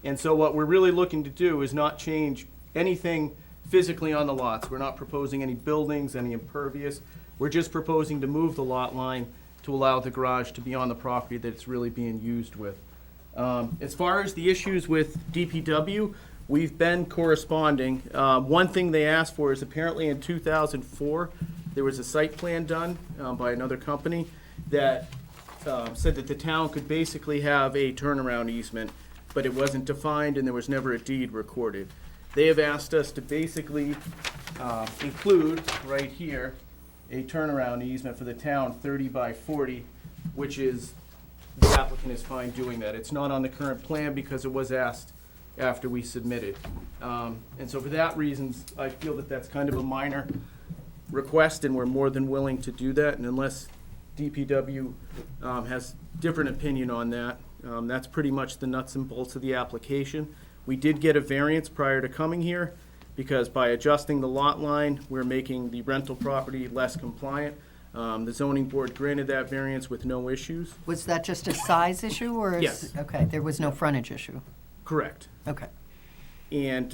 And so what we're really looking to do is not change anything physically on the lots. We're not proposing any buildings, any impervious. We're just proposing to move the lot line to allow the garage to be on the property that it's really being used with. As far as the issues with DPW, we've been corresponding. One thing they asked for is apparently in 2004, there was a site plan done by another company that said that the town could basically have a turnaround easement, but it wasn't defined and there was never a deed recorded. They have asked us to basically include right here a turnaround easement for the town, 30 by 40, which is, the applicant is fine doing that. It's not on the current plan because it was asked after we submitted. And so for that reason, I feel that that's kind of a minor request and we're more than willing to do that. And unless DPW has different opinion on that, that's pretty much the nuts and bolts of the application. We did get a variance prior to coming here because by adjusting the lot line, we're making the rental property less compliant. The zoning board granted that variance with no issues. Was that just a size issue, or? Yes. Okay, there was no frontage issue. Correct. Okay. And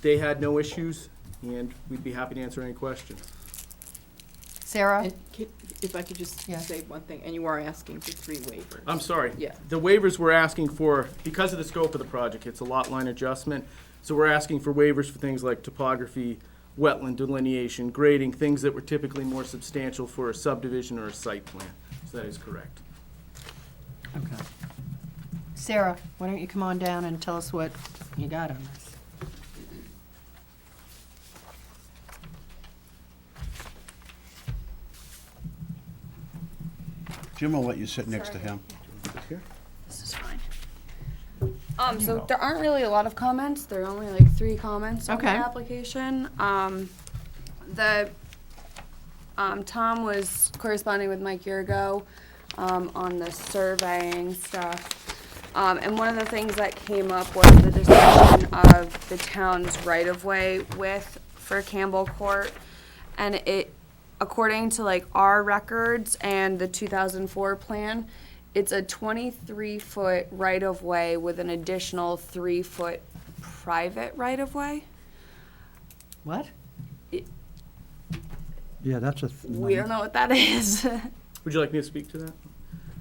they had no issues, and we'd be happy to answer any questions. Sarah? And if I could just Yeah. say one thing, and you are asking for 3 waivers. I'm sorry. Yeah. The waivers we're asking for, because of the scope of the project, it's a lot line adjustment. So we're asking for waivers for things like topography, wetland delineation, grading, things that were typically more substantial for a subdivision or a site plan. So that is correct. Okay. Sarah, why don't you come on down and tell us what you got on this? Jim will let you sit next to him. This is fine. So there aren't really a lot of comments. There are only like 3 comments on the Okay. application. Tom was corresponding with Mike Yurgo, on the surveying stuff. And one of the things that came up was the discussion of the town's right-of-way width for Campbell Court. And it, according to like our records and the 2004 plan, it's a 23-foot right-of-way with an additional 3-foot private right-of-way. What? Yeah, that's a. We don't know what that is. Would you like me to speak to that?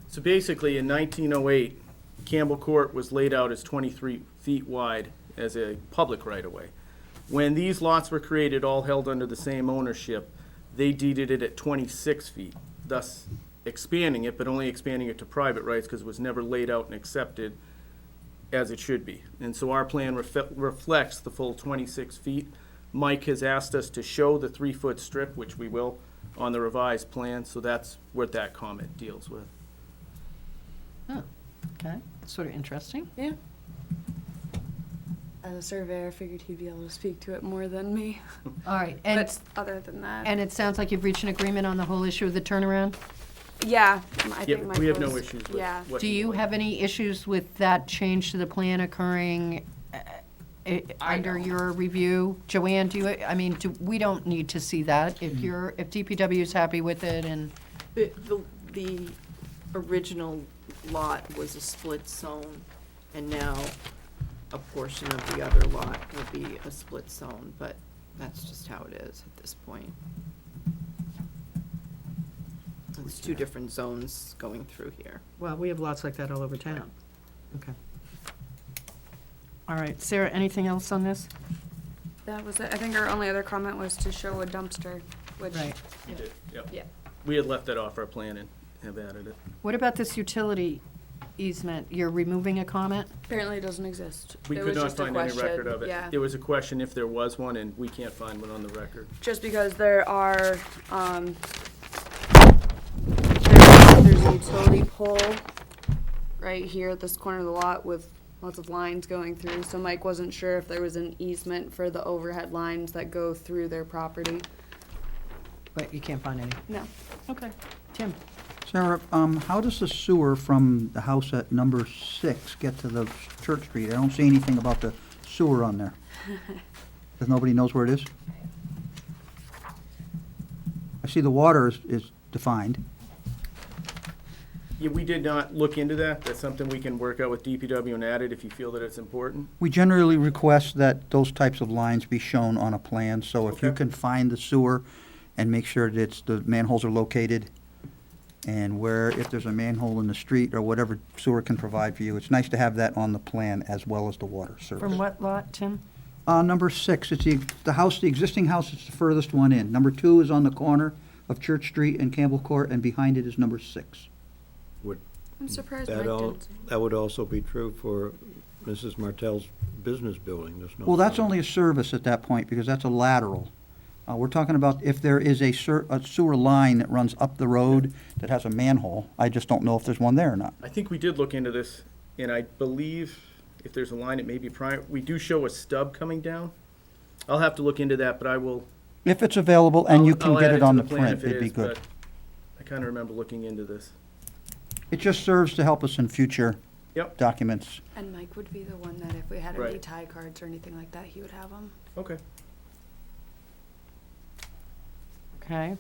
So basically, in 1908, Campbell Court was laid out as 23 feet wide as a public right-of-way. When these lots were created, all held under the same ownership, they deeded it at 26 feet, thus expanding it, but only expanding it to private rights because it was never laid out and accepted as it should be. And so our plan reflects the full 26 feet. Mike has asked us to show the 3-foot strip, which we will, on the revised plan, so that's what that comment deals with. Oh, okay, sort of interesting. Yeah. As a surveyor, I figured he'd be able to speak to it more than me. All right, and, But other than that, and it sounds like you've reached an agreement on the whole issue of the turnaround? yeah, I Yeah, think Mike we have no was- issues with Yeah. what Do you like. have any issues with that change to the plan occurring under your review? Joanne, do you, I mean, we don't need to see that. If if DPW is happy with it and, The original lot was a split zone, And now a portion of the other lot will be a split zone, but that's just how it is at this point. It's two different zones going through here. Well, we have lots like that all over town. Okay. All right, Sarah, anything else on this? That was it. I think our only other comment was to show a dumpster, which. Right. You did, yep. Yeah. We had left that off our plan and have added it. What about this utility easement? You're removing a comment? Apparently it doesn't exist. We It could was not just a find any question. record of it. Yeah, There was a question if there was one, and we can't find one on the record. just because there are, there's a utility pole right here at this corner of the lot with lots of lines going through, so Mike wasn't sure if there was an easement for the overhead lines that go through their property. But you can't find any. No. Okay. Tim? Sarah, how does the sewer from the house at number 6 get to the Church Street? I don't see anything about the sewer on there. Because nobody knows where it is? I see the water is defined. Yeah, we did not look into that. That's something we can work out with DPW and add it if you feel that it's important. We generally request that those types of lines be shown on a plan, so if you Okay. can find the sewer and make sure that the manholes are located, and where, if there's a manhole in the street or whatever sewer can provide for you, it's nice to have that on the plan as well as the water service. From what lot, Tim? Number 6, it's the house, the existing house is the furthest one in. Number 2 is on the corner of Church Street and Campbell Court, and behind it is number 6. I'm surprised That Mike all, didn't. that would also be true for Mrs. Martell's business building. There's no. Well, that's only a service at that point, because that's a lateral. We're talking about if there is a sewer line that runs up the road that has a manhole. I just don't know if there's one there or not. I think we did look into this, and I believe if there's a line, it may be prior. We do show a stub coming down. I'll have to look into that, but I will. If it's available and you can I'll get add it to on the plan print, if it it'd be is, good. but I kind of remember looking into this. It just serves to help us in future Yep. documents. And Mike would be the one that if we had any Right. tie cards or anything like that, he would have them. Okay. Okay.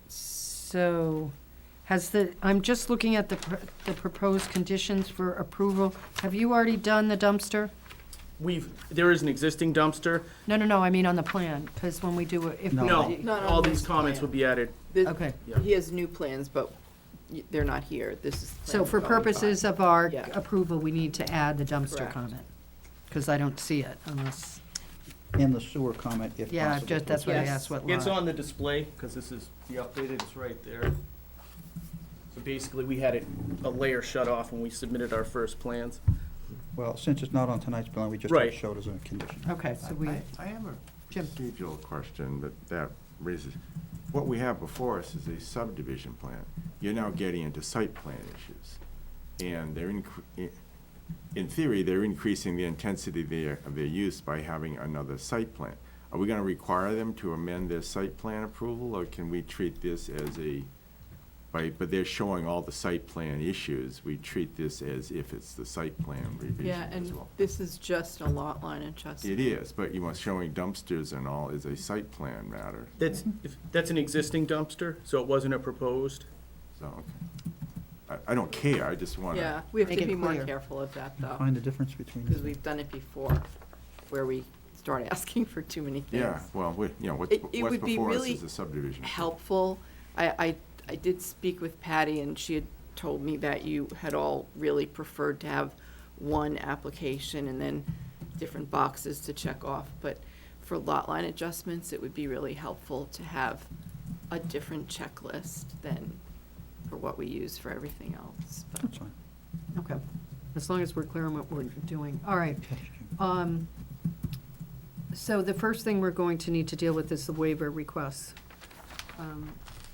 So, I'm just looking at the proposed conditions for approval. Have you already done the dumpster? There is an existing dumpster. No, I mean on the plan, because when we do it, if. No. No, Not on all these this comments plan. would be added. Okay. Yeah. He has new plans, but they're not here. This is. So plans for going by. purposes of our Yeah. approval, we need to add the dumpster Correct. comment. Because I don't see it unless, And the sewer comment, if yeah, possible. that's what I Yes. asked, what It's lot. on the display, because this is the updated, it's right there. So basically, we had a layer shut off when we submitted our first plans. Well, since it's not on tonight's plan, we just Right. have to show it as a condition. Okay, so we, I have a Jim. procedural question that raises, what we have before us is a subdivision plan. You're now getting into site plan issues. And in theory, they're increasing the intensity of their use by having another site plan. Are we gonna require them to amend their site plan approval, or can we treat this as but they're showing all the site plan issues, we treat this as if it's the site plan revision Yeah, as and well? this is just a lot line adjustment. It is, but you must showing dumpsters and all is a site plan matter, That's an existing dumpster, so it wasn't a proposed. so, okay. I don't care, I just wanna. Yeah, we have Make to it be more clear. careful of that, though, Find the difference between. because we've done it before, where we start asking for too many things. Yeah, well, what's It what's would be before us really is a subdivision. helpful. I did speak with Patty, and she had told me that you had all really preferred to have one application and then different boxes to check off. But for lot line adjustments, it would be really helpful to have a different checklist than for what we use for everything else. But That's fine. Okay, as long as we're clear on what we're doing. All right. So the first thing we're going to need to deal with is the waiver requests.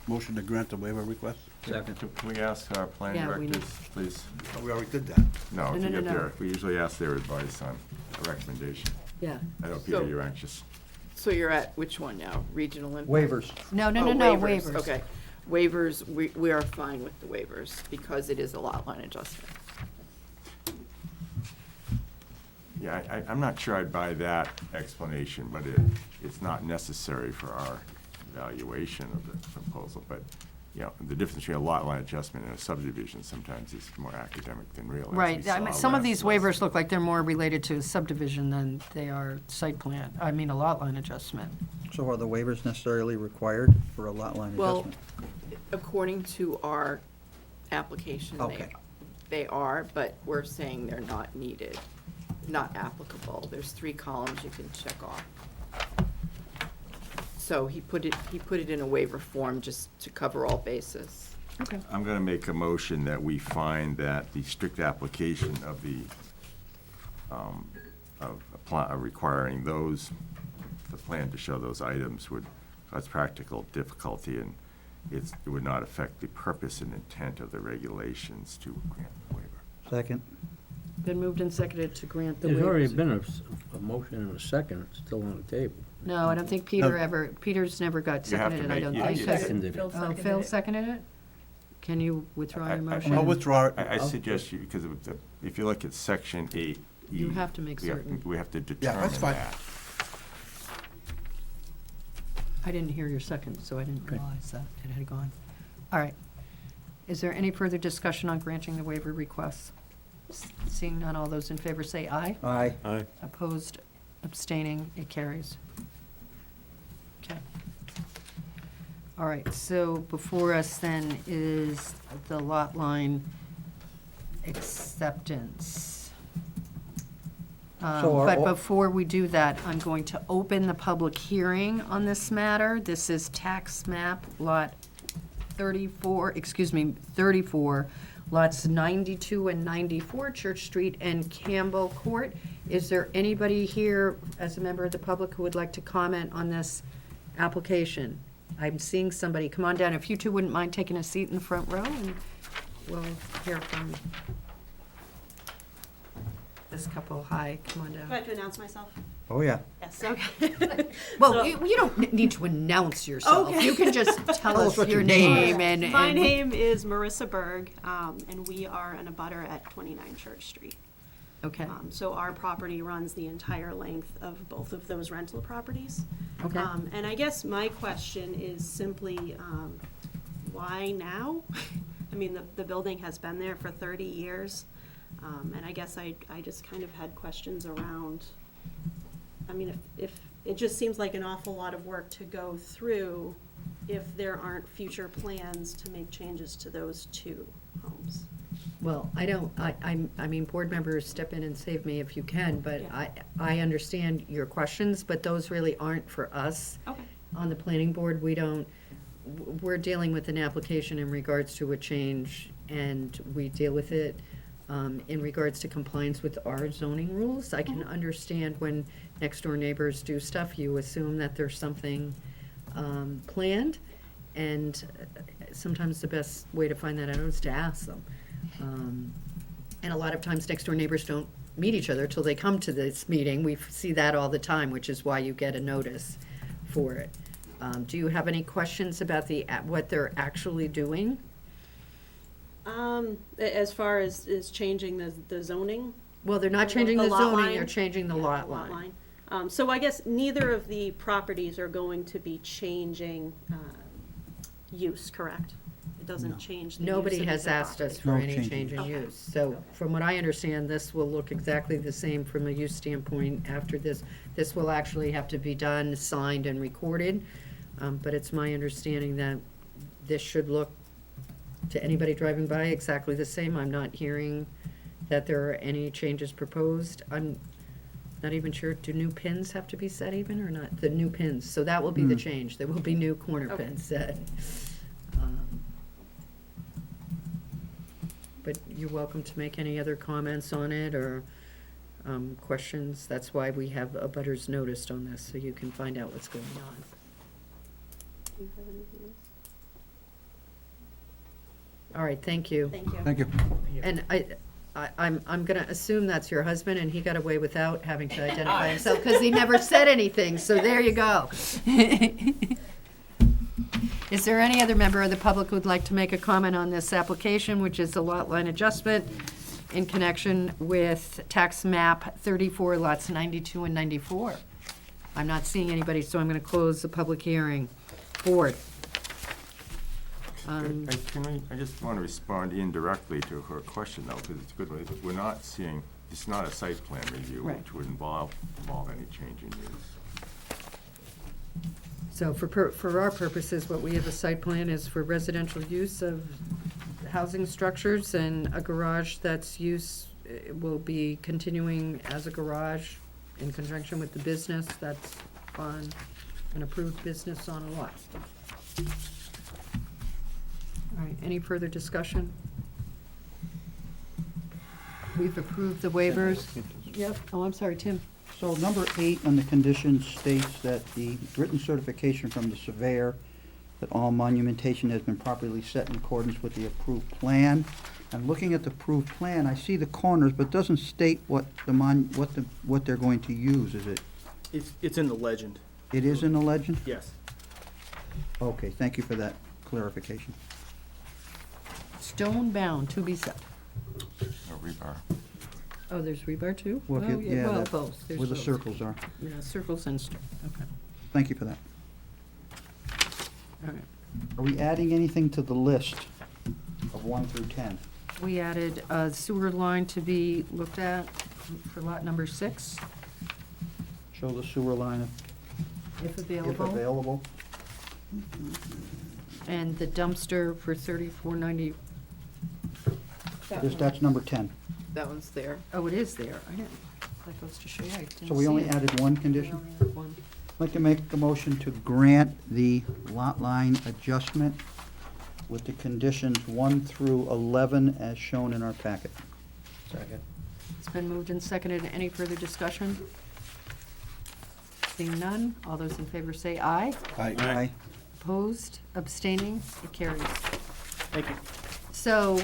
Motion to grant the waiver request? Can we ask our planning Yeah, we directors, please? Oh, we already did that. No, No, to no, get no. we usually ask their advice on a recommendation. Yeah. I know, Peter, So- you're anxious. So you're at which one now? Regional impact? Waivers. No, Oh, waivers. Okay. Waivers, we are fine with the waivers because it is a lot line adjustment. Yeah, I'm not sure I'd buy that explanation, but it's not necessary for our evaluation of the proposal. But you know, the difference between a lot line adjustment and a subdivision sometimes is more academic than real. as we Right, I saw mean, some of last these semester. waivers look like they're more related to subdivision than they are site plan, I mean, a lot line adjustment. So are the waivers necessarily required for a lot line Well, adjustment? according to our application, Okay. they are, but we're saying they're not needed, not applicable. There's 3 columns you can check off. So he put it in a waiver form just to cover all bases. Okay. I'm gonna make a motion that we find that the strict application of the, requiring the plan to show those items would cause practical difficulty, and it would not affect the purpose and intent of the regulations to grant the waiver. Second? Been moved and seconded to grant the There's already waivers. been a motion and a second, it's still on the table. No, I don't think Peter's never got You have to seconded, I don't make- think. you- Has it? Seconded it. Phil Oh, seconded Phil it. seconded it? Can you withdraw your I- motion? I'll withdraw it. I suggest you, because if you look at section 8E. You have to make we have- certain. We have to Yeah, determine that's fine. that. I didn't hear your second, so I didn't realize that it had gone. All right. Is there any further discussion on granting the waiver requests? Seeing none, all those in favor say aye. Aye. Aye. Opposed, abstaining, it carries. Okay. All right, so before us then is the lot line acceptance. So are But all- before we do that, I'm going to open the public hearing on this matter. This is tax map lot 34, 34, lots 92 and 94, Church Street and Campbell Court. Is there anybody here as a member of the public who would like to comment on this application? I'm seeing somebody. Come on down. If you two wouldn't mind taking a seat in the front row, and we'll hear from this couple. Hi, come on Do I down. have to announce myself? Oh, yeah. Yes, okay. Well, So- you don't need to announce yourself. Okay. You can just tell us what your your name name and. My and- name is Marissa Berg, and we are an abutter at 29 Church Street. Okay, So our property runs the entire length of both of those rental properties. okay. And I guess my question is simply, why now? I mean, the building has been there for 30 years, and I guess I just kind of had questions around, I mean, if, it just seems like an awful lot of work to go through if there aren't future plans to make changes to those 2 homes. Well, I mean, board members, step in and save me if you can, but Yeah. I understand your questions, but those really aren't for us. Okay. On the planning board, we're dealing with an application in regards to a change, and we deal with it in regards to compliance with our zoning rules. I can understand when next-door neighbors do stuff, you assume that there's something planned, and sometimes the best way to find that out is to ask them. And a lot of times next-door neighbors don't meet each other till they come to this meeting. We see that all the time, which is why you get a notice for it. Do you have any questions about what they're actually doing? As far as changing the zoning? Well, they're not The changing the lot zoning, line? they're changing the Yeah, lot line. So I guess neither of the properties are going to be changing use, correct? It doesn't change the use Nobody of has either asked us property. for No any change in change in Okay. use. So from what I understand, this will look exactly the same from a use standpoint after this. This will actually have to be done, signed, and recorded. But it's my understanding that this should look, to anybody driving by, exactly the same. I'm not hearing that there are any changes proposed. I'm not even sure, do new pins have to be set even or not? The new pins, so that will be the change. There will be new corner Okay. pins set. But you're welcome to make any other comments on it or questions. That's why we have a butters noticed on this, so you can find out what's going on. Do you have anything else? All right, thank you. Thank you. Thank you. And I'm gonna assume that's your husband, and he got away without having to identify himself, because he never said anything, so there you go. Is there any other member of the public who'd like to make a comment on this application, which is the lot line adjustment in connection with tax map 34, lots 92 and 94? I'm not seeing anybody, so I'm gonna close the public hearing. Board, I just want to respond indirectly to her question, though, because it's a good way. We're not seeing, it's not a site plan review, Right. which would involve any change in use. So for our purposes, what we have a site plan is for residential use of housing structures, and a garage that's will be continuing as a garage in conjunction with the business that's on an approved business on a lot. All right, any further discussion? We've approved the waivers. Yep, oh, I'm sorry, Tim. So number 8 on the conditions states that the written certification from the surveyor that all monumentation has been properly set in accordance with the approved plan. And looking at the approved plan, I see the corners, but it doesn't state what what they're going to use, is it? It's in the legend. It is in the legend? Yes. Okay, thank you for that clarification. Stone bound to be set. No rebar. Oh, there's rebar too? Well, if Oh, you- yeah, well, that- both. There's Where the both. circles are. Yeah, circles and stone, okay, Thank you for that. all right. Are we adding anything to the list of 1 through 10? We added a sewer line to be looked at for lot number 6, Show the sewer line if if available, available. and the dumpster for 3490. That's number 10. That one's there. Oh, it is there, I didn't, that goes to show you, I didn't So we see only it. added one We condition? only added one. I'd like to make a motion to grant the lot line adjustment with the conditions 1 through 11 as shown in our packet. Second. It's been moved and seconded, any further discussion? Seeing none, all those in favor say aye. Aye. Opposed, abstaining, it carries. Thank you. So,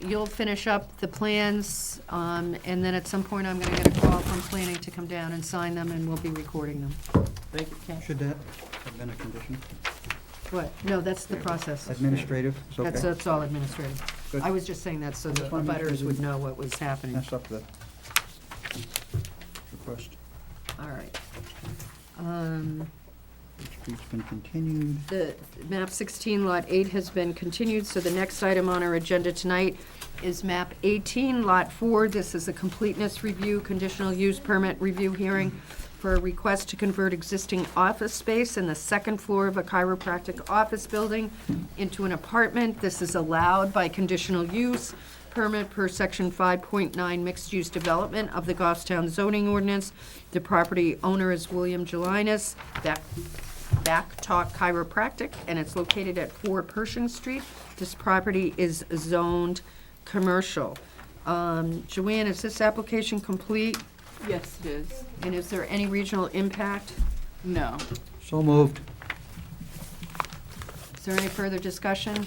you'll finish up the plans, and then at some point, I'm gonna get a call from planning to come down and sign them, and we'll be recording them. Thank you. Okay. Should that have been a condition? What? No, that's the process. Administrative, it's okay. That's all administrative. Good. I was just saying that so the Just wanna make sure butters would that- know what was happening. Mess up the request. All right. Street's been continued. The map 16, lot 8 has been continued, so the next item on our agenda tonight is map 18, lot 4. This is a completeness review, conditional use permit review hearing for a request to convert existing office space in the second floor of a chiropractic office building into an apartment. This is allowed by conditional use permit per section 5.9 mixed-use development of the Goffstown zoning ordinance. The property owner is William Gelinas, Back Talk Chiropractic, and it's located at 4 Pershing Street. This property is zoned commercial. Joanne, is this application complete? Yes, it is. And is there any regional impact? No. So moved. Is there any further discussion?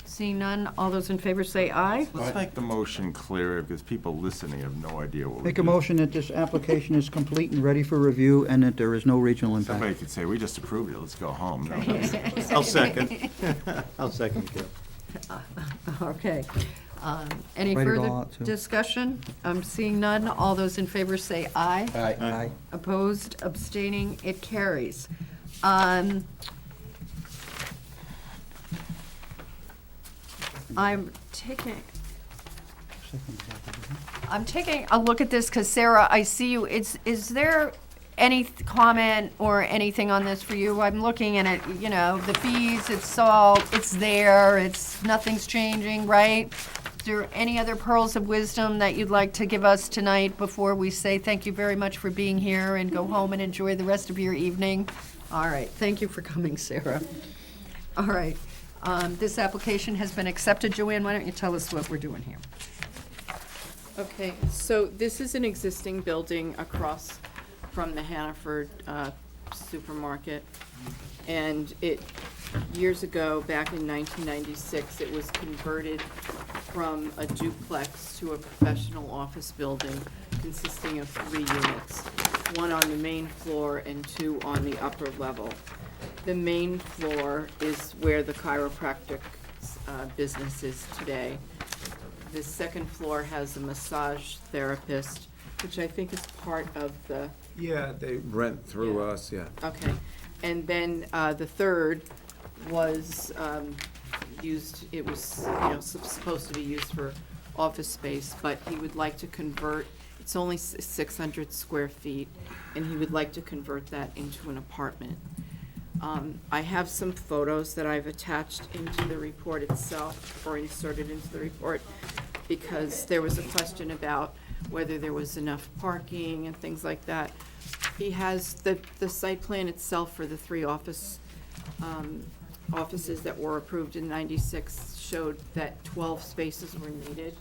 Seeing none, all those in favor say aye. Let's make the motion clearer, because people listening have no idea what we're Make a doing. motion that this application is complete and ready for review and that there is no regional impact. Somebody could say, we just approved it, let's go home. No, I'll second. I'll second, Kim. Okay. Any Write it all further out, too. discussion? Seeing none, all those in favor say aye. Aye. Opposed, abstaining, it carries. I'm taking a look at this, because Sarah, I see you, is there any comment or anything on this for you? I'm looking at it, you know, the fees, it's there, nothing's changing, right? Is there any other pearls of wisdom that you'd like to give us tonight before we say thank you very much for being here and go home and enjoy the rest of your evening? All right, thank you for coming, Sarah. All right, this application has been accepted. Joanne, why don't you tell us what we're doing here? Okay, so this is an existing building across from the Hannaford supermarket. And years ago, back in 1996, it was converted from a duplex to a professional office building consisting of 3 units, 1 on the main floor and 2 on the upper level. The main floor is where the chiropractic business is today. The second floor has a massage therapist, which I think is part of the, Yeah, they rent through Yeah. us, yeah. okay. And then the third was used, it was, supposed to be used for office space, but he would like to convert, it's only 600 square feet, and he would like to convert that into an apartment. I have some photos that I've attached into the report itself, or inserted into the report, because there was a question about whether there was enough parking and things like that. He has, the site plan itself for the 3 offices that were approved in '96 showed that 12 spaces were needed.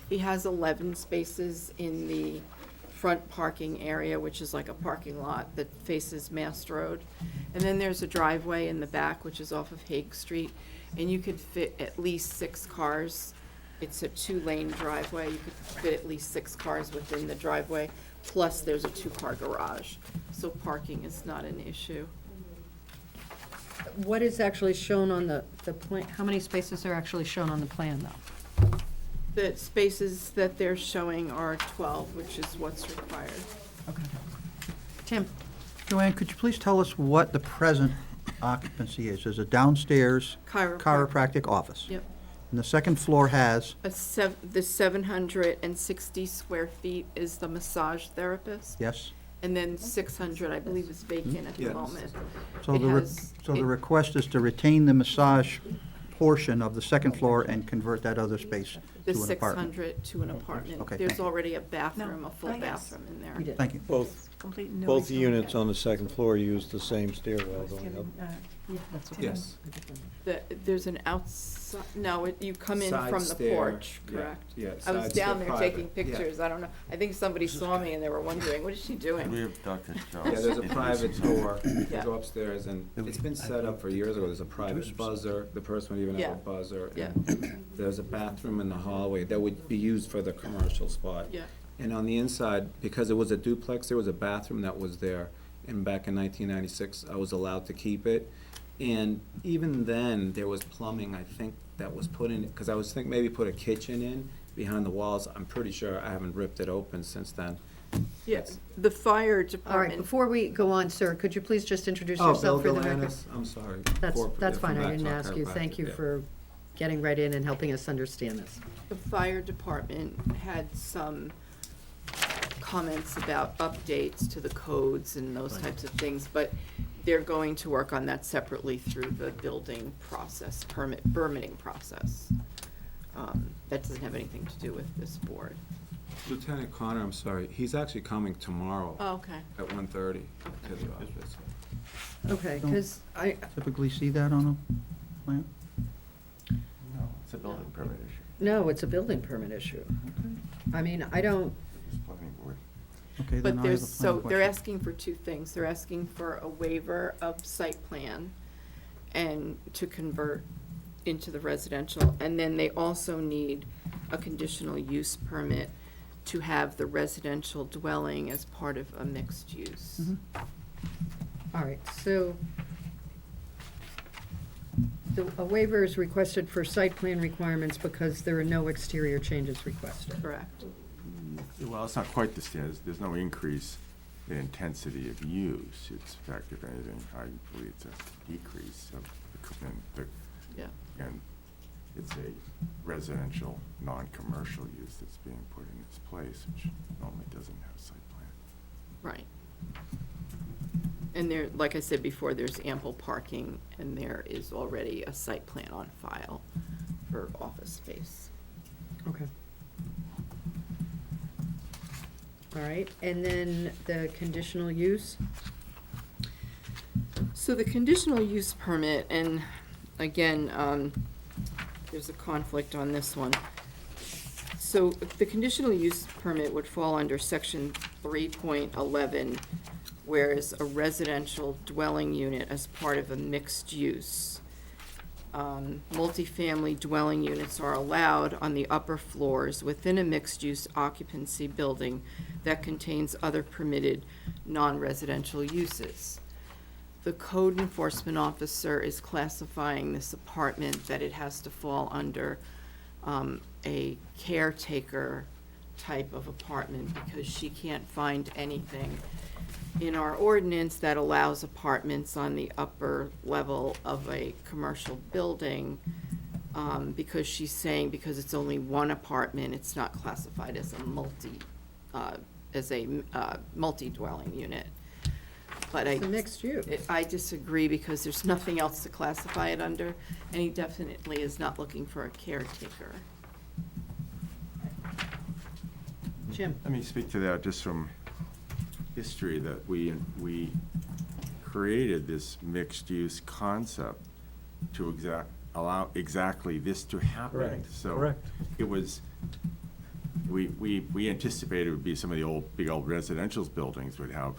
He has 11 spaces in the front parking area, which is like a parking lot that faces Mast Road. And then there's a driveway in the back, which is off of Hague Street, and you could fit at least 6 cars. It's a 2-lane driveway. You could fit at least 6 cars within the driveway, plus there's a 2-car garage. So parking is not an issue. What is actually shown on the plan? How many spaces are actually shown on the plan, though? The spaces that they're showing are 12, which is what's required. Okay. Tim? Joanne, could you please tell us what the present occupancy is? There's a downstairs chiropractic office. Yep. And the second floor has, The 760 square feet is the massage therapist. yes? And then 600, I believe, is vacant at the Yes. moment. So It the, has- so the it- request is to retain the massage portion of the second floor and convert that other space The to an apartment. 600 to an apartment. Okay, There's thank you. already a bathroom, No. a full Oh, yes. bathroom in there. We did. Thank you. Both, Complete no both reason. units on the second floor use the same stairwell going up. Yes. There's an outside, no, you come in Side from the stair, porch, yeah, correct? yeah, I was side down stair there taking private, yeah. pictures, I don't know, I think somebody saw me and they were wondering, what is she doing? Yeah, there's a private door. You Yeah. go upstairs and it's been set up for years ago. There's a private buzzer. The person would even have Yeah. a buzzer. Yeah. And there's a bathroom in the hallway that would be used for the commercial spot. Yeah. And on the inside, because it was a duplex, there was a bathroom that was there. And back in 1996, I was allowed to keep it. And even then, there was plumbing, I think, that was put in, because I was thinking maybe put a kitchen in behind the walls. I'm pretty sure I haven't ripped it open since then. Yes, the fire All right, department, before we go on, sir, could you please just introduce Oh, yourself for Bill the record? Galanis, I'm sorry. That's Corporate, fine, from I didn't Blacktop ask you. Thank Chiropractic, you yeah. for getting right in and helping us understand this. the fire department had some comments about updates to the codes and those types of things, but they're going to work on that separately through the building process, permitting process. That doesn't have anything to do with this board. Lieutenant Connor, I'm sorry, he's actually coming tomorrow Oh, okay. at 1:30 to the office. Okay, because I, Typically see that on a plan? No, it's a building permit issue. no, it's a building permit issue. I mean, I don't, It's planning board. Okay, then But I have there's, a so plan they're question. asking for 2 things. They're asking for a waiver of site plan and to convert into the residential. And then they also need a conditional use permit to have the residential dwelling as part of a mixed use. all right, so a waiver is requested for site plan requirements because there are no exterior changes requested. Correct. Well, it's not quite the standard. There's no increase in intensity of use. It's, in fact, if anything, I believe it's a decrease of the, Yeah. and it's a residential, non-commercial use that's being put in its place, which normally doesn't have site plan. Right. And there, like I said before, there's ample parking and there is already a site plan on file for office space. Okay. All right, and then the conditional use? So the conditional use permit, and again, there's a conflict on this one. So the conditional use permit would fall under section 3.11, whereas a residential dwelling unit as part of a mixed use. Multifamily dwelling units are allowed on the upper floors within a mixed-use occupancy building that contains other permitted non-residential uses. The code enforcement officer is classifying this apartment that it has to fall under a caretaker type of apartment because she can't find anything in our ordinance that allows apartments on the upper level of a commercial building because she's saying because it's only one apartment, it's not classified as a multi-dwelling unit. But It's a mixed use. I disagree because there's nothing else to classify it under, and he definitely is not looking for a caretaker. Jim? Let me speak to that just from history, that we created this mixed-use concept to allow exactly this to happen. Correct, So correct. it was, we anticipated it would be some of the big old residential buildings would have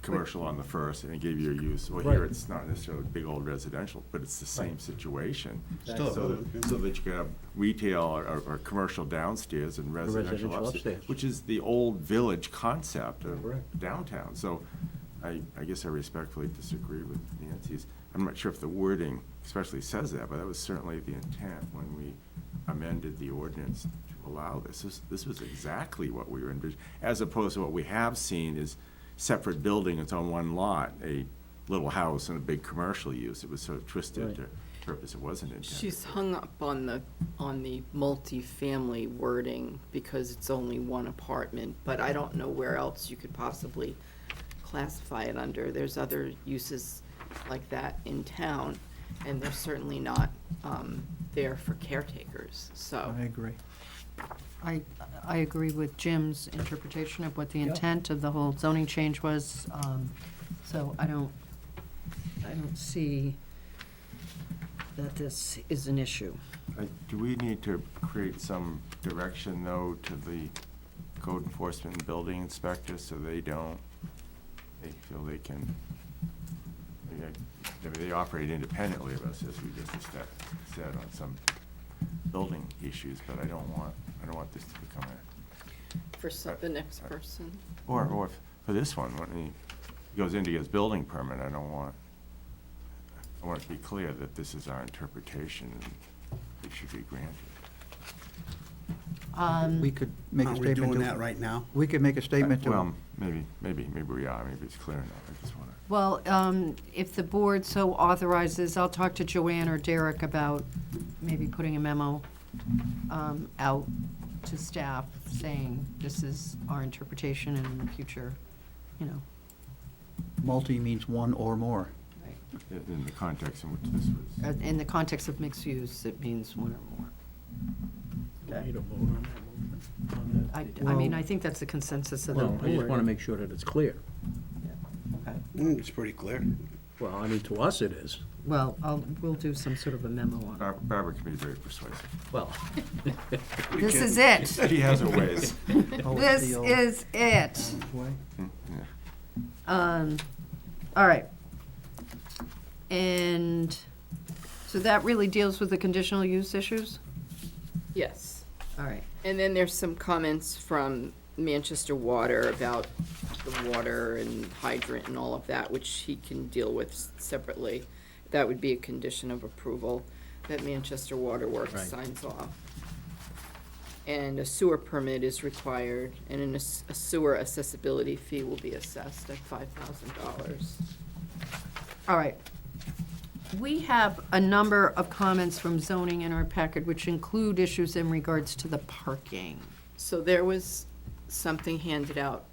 commercial on the first, and it gave you a use. Well, here, Right. it's not necessarily big old residential, but it's the same situation. Still, So that you could have retail or commercial downstairs and residential residential upstairs, upstairs. which is the old village concept of Correct. downtown. So I guess I respectfully disagree with Nancy's. I'm not sure if the wording especially says that, but that was certainly the intent when we amended the ordinance to allow this. This was exactly what we were envisioning, as opposed to what we have seen is separate buildings on one lot, a little house and a big commercial use. It was sort of twisted to purpose it wasn't intended. She's hung up on the multifamily wording because it's only one apartment, but I don't know where else you could possibly classify it under. There's other uses like that in town, and they're certainly not there for caretakers, so. I agree. I agree with Jim's interpretation of what the intent of the whole zoning change was. So I don't see that this is an issue. Do we need to create some direction, though, to the code enforcement and building inspector so they feel they can, they operate independently of us, as we just said, on some building issues, but I don't want this to become For the next person. or for this one, when he goes in to get his building permit, I want it to be clear that this is our interpretation and it should be granted. We could make a Aren't we statement. doing to- that right now? We could make a statement to, Well, maybe we are, maybe it's clear enough, I just want to. Well, if the board so authorizes, I'll talk to Joanne or Derek about maybe putting a memo out to staff saying this is our interpretation and in the future, multi means one or more. In the context in which this was. In the context of mixed use, it means one or more. Need a vote on that motion? I mean, I think that's the consensus of the Well, I just want to board. make sure that it's clear. It's pretty clear. Well, I mean, to us it is. Well, we'll do some sort of a memo on it. Barbara can be very persuasive. Well, This is it. She has her ways. This is it. Yeah. All right. And so that really deals with the conditional use issues? Yes. All right. And then there's some comments from Manchester Water about the water and hydrant and all of that, which he can deal with separately. That would be a condition of approval that Manchester Water Works Right. signs off. And a sewer permit is required, and a sewer accessibility fee will be assessed at $5,000. All right. We have a number of comments from zoning in our packet, which include issues in regards to the parking. So there was something handed out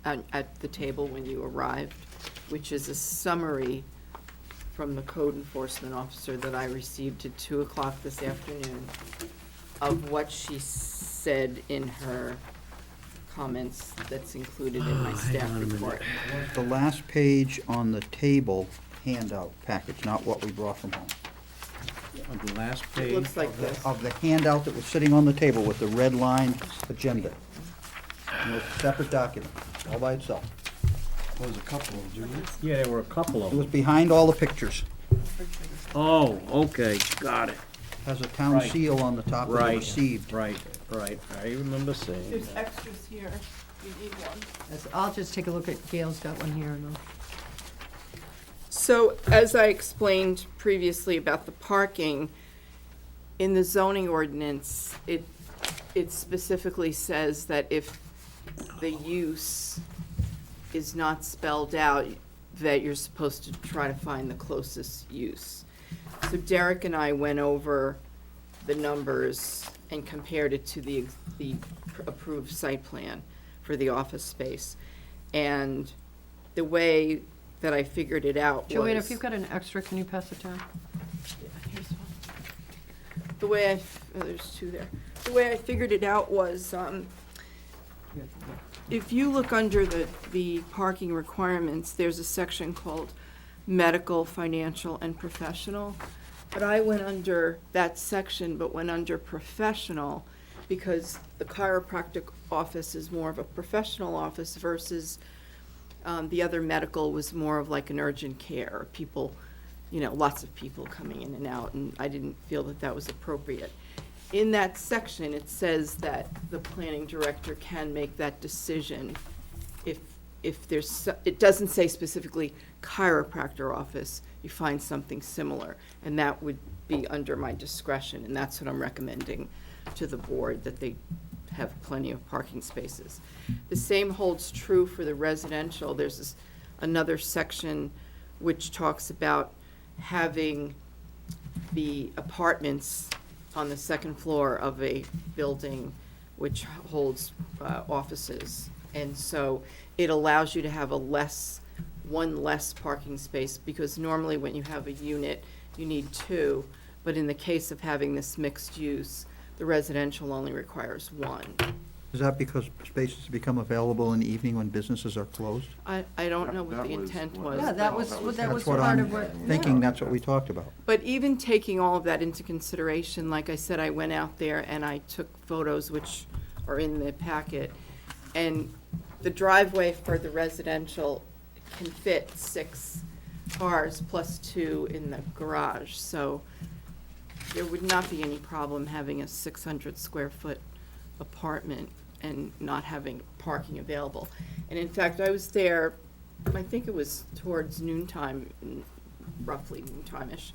at the table when you arrived, which is a summary from the code enforcement officer that I received at 2:00 this afternoon of what she said in her comments that's included in my staff report. The last page on the table handout package, not what we brought from home. on the last It page. looks like this. Of the handout that was sitting on the table with the red line agenda. And it's a separate document, all by itself. There was a couple of them, didn't Yeah, there were a couple of It was them. behind all the pictures. Oh, okay, got it. Has a town Right. seal on the top of the Right, received. right. I remember seeing There's that. extras here, if you need one. I'll just take a look at, Gail's got one here, and I'll. So, as I explained previously about the parking, in the zoning ordinance, it specifically says that if the use is not spelled out, that you're supposed to try to find the closest use. So Derek and I went over the numbers and compared it to the approved site plan for the office space. And the way that I figured it out was. Joanne, if you've got an extra, can you pass it down? Yeah, here's one. The way there's two there. The way I figured it out was, if you look under the parking requirements, there's a section called medical, financial, and professional. But I went under that section, but went under professional, because the chiropractic office is more of a professional office versus the other medical was more of like an urgent care, people, lots of people coming in and out, and I didn't feel that that was appropriate. In that section, it says that the planning director can make that decision if there's, it doesn't say specifically chiropractor office, you find something similar, and that would be under my discretion, and that's what I'm recommending to the board, that they have plenty of parking spaces. The same holds true for the residential. There's another section which talks about having the apartments on the second floor of a building which holds offices. And so it allows you to have one less parking space, because normally when you have a unit, you need two. But in the case of having this mixed use, the residential only requires one. Is that because spaces become available in the evening when businesses are closed? I don't know what the intent was. Yeah, that was That's what part I'm of what. thinking, that's what we talked about. But even taking all of that into consideration, like I said, I went out there and I took photos which are in the packet. And the driveway for the residential can fit 6 cars plus 2 in the garage. So there would not be any problem having a 600 square foot apartment and not having parking available. And in fact, I was there, I think it was towards noontime, roughly noontime-ish,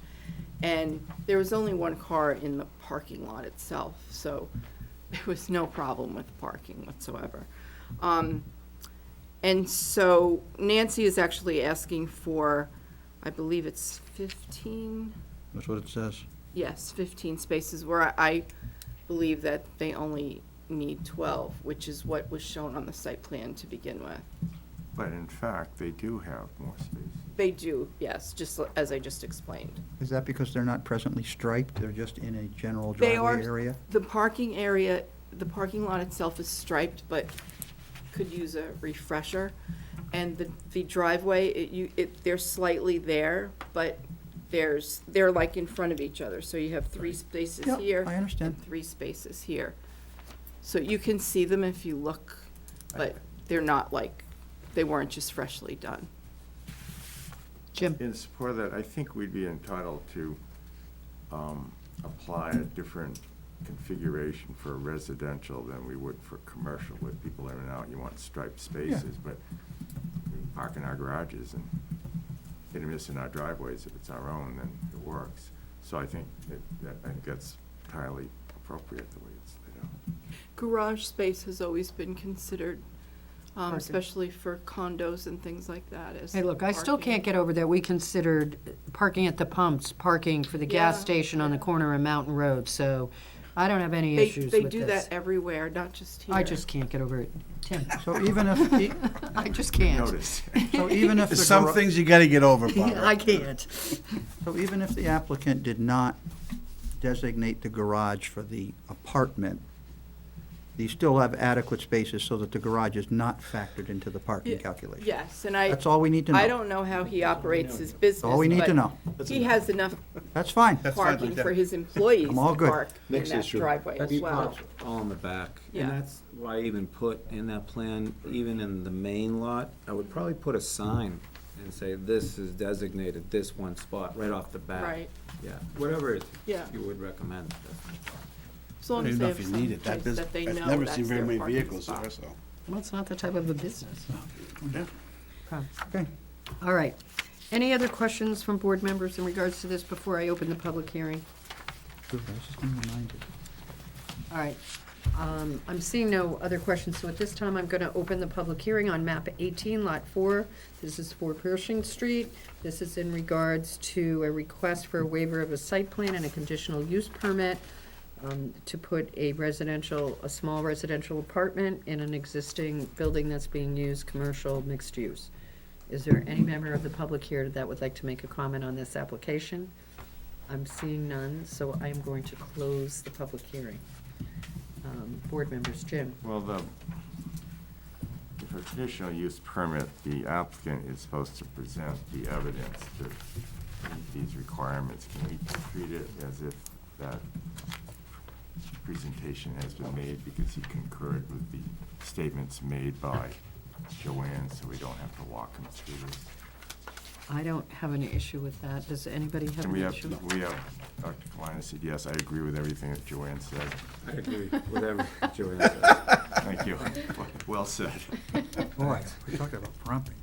and there was only one car in the parking lot itself, so there was no problem with parking whatsoever. And so Nancy is actually asking for, I believe it's 15, That's what it says. yes, 15 spaces, where I believe that they only need 12, which is what was shown on the site plan to begin with. But in fact, they do have more space. They do, yes, just as I just explained. Is that because they're not presently striped? They're just in a general They driveway are, area? the parking area, the parking lot itself is striped, but could use a refresher. And the driveway, they're slightly there, but they're like in front of each other. So you have 3 spaces Yeah, here. I understand. And 3 spaces here. So you can see them if you look, but they're not like, they weren't just freshly done. Jim? In support of that, I think we'd be entitled to apply a different configuration for residential than we would for commercial, with people in and out. You want striped spaces, but we park in our garages and hit and miss in our driveways. If it's our own, then it works. So I think that's entirely appropriate the way it's laid out. Garage space has always been considered, especially for condos and things like that, as Hey, look, I still parking. can't get over that we considered parking at the pumps, parking for the gas Yeah. station on the corner of Mountain Road, so I don't have any They, issues with they this. do that everywhere, not just here. I just can't get over it. Tim, So even if, I just can't. Notice. so even if There's the some gara- things you gotta get over, Barbara. I can't. So even if the applicant did not designate the garage for the apartment, you still have adequate spaces so that the garage is not factored into the parking calculation? Yes, and That's all we need to know. I don't know how he operates his business. all we need to but know. He has enough That's fine. That's fine parking like for that. his employees I'm all to good. park in that driveway as That's well. all in the back. Yeah. And that's why I even put in that plan, even in the main lot, I would probably put a sign and say, this is designated this one spot right off the bat. Right. Yeah, whatever it Yeah. you would recommend. As long I as don't they know have if you need it. some That place that they I've know never that's seen very their many parking vehicles spot. there, so. Well, it's not the type of a business. Yeah. Okay. All right. Any other questions from board members in regards to this before I open the public hearing? Good, I was just being reminded. All right. I'm seeing no other questions, so at this time, I'm gonna open the public hearing on map 18, lot 4. This is for Pershing Street. This is in regards to a request for a waiver of a site plan and a conditional use permit to put a small residential apartment in an existing building that's being used, commercial mixed use. Is there any member of the public here that would like to make a comment on this application? I'm seeing none, so I am going to close the public hearing. Board members, Jim? Well, for conditional use permit, the applicant is supposed to present the evidence to meet these requirements. Can we treat it as if that presentation has been made because he concurred with the statements made by Joanne, so we don't have to walk him through this? I don't have any issue with that. Does anybody have And an issue? Dr. Kalina said, yes, I agree with everything that Joanne said. I agree with everything Joanne said. Thank you. Well said. Boy, we're talking about prompting.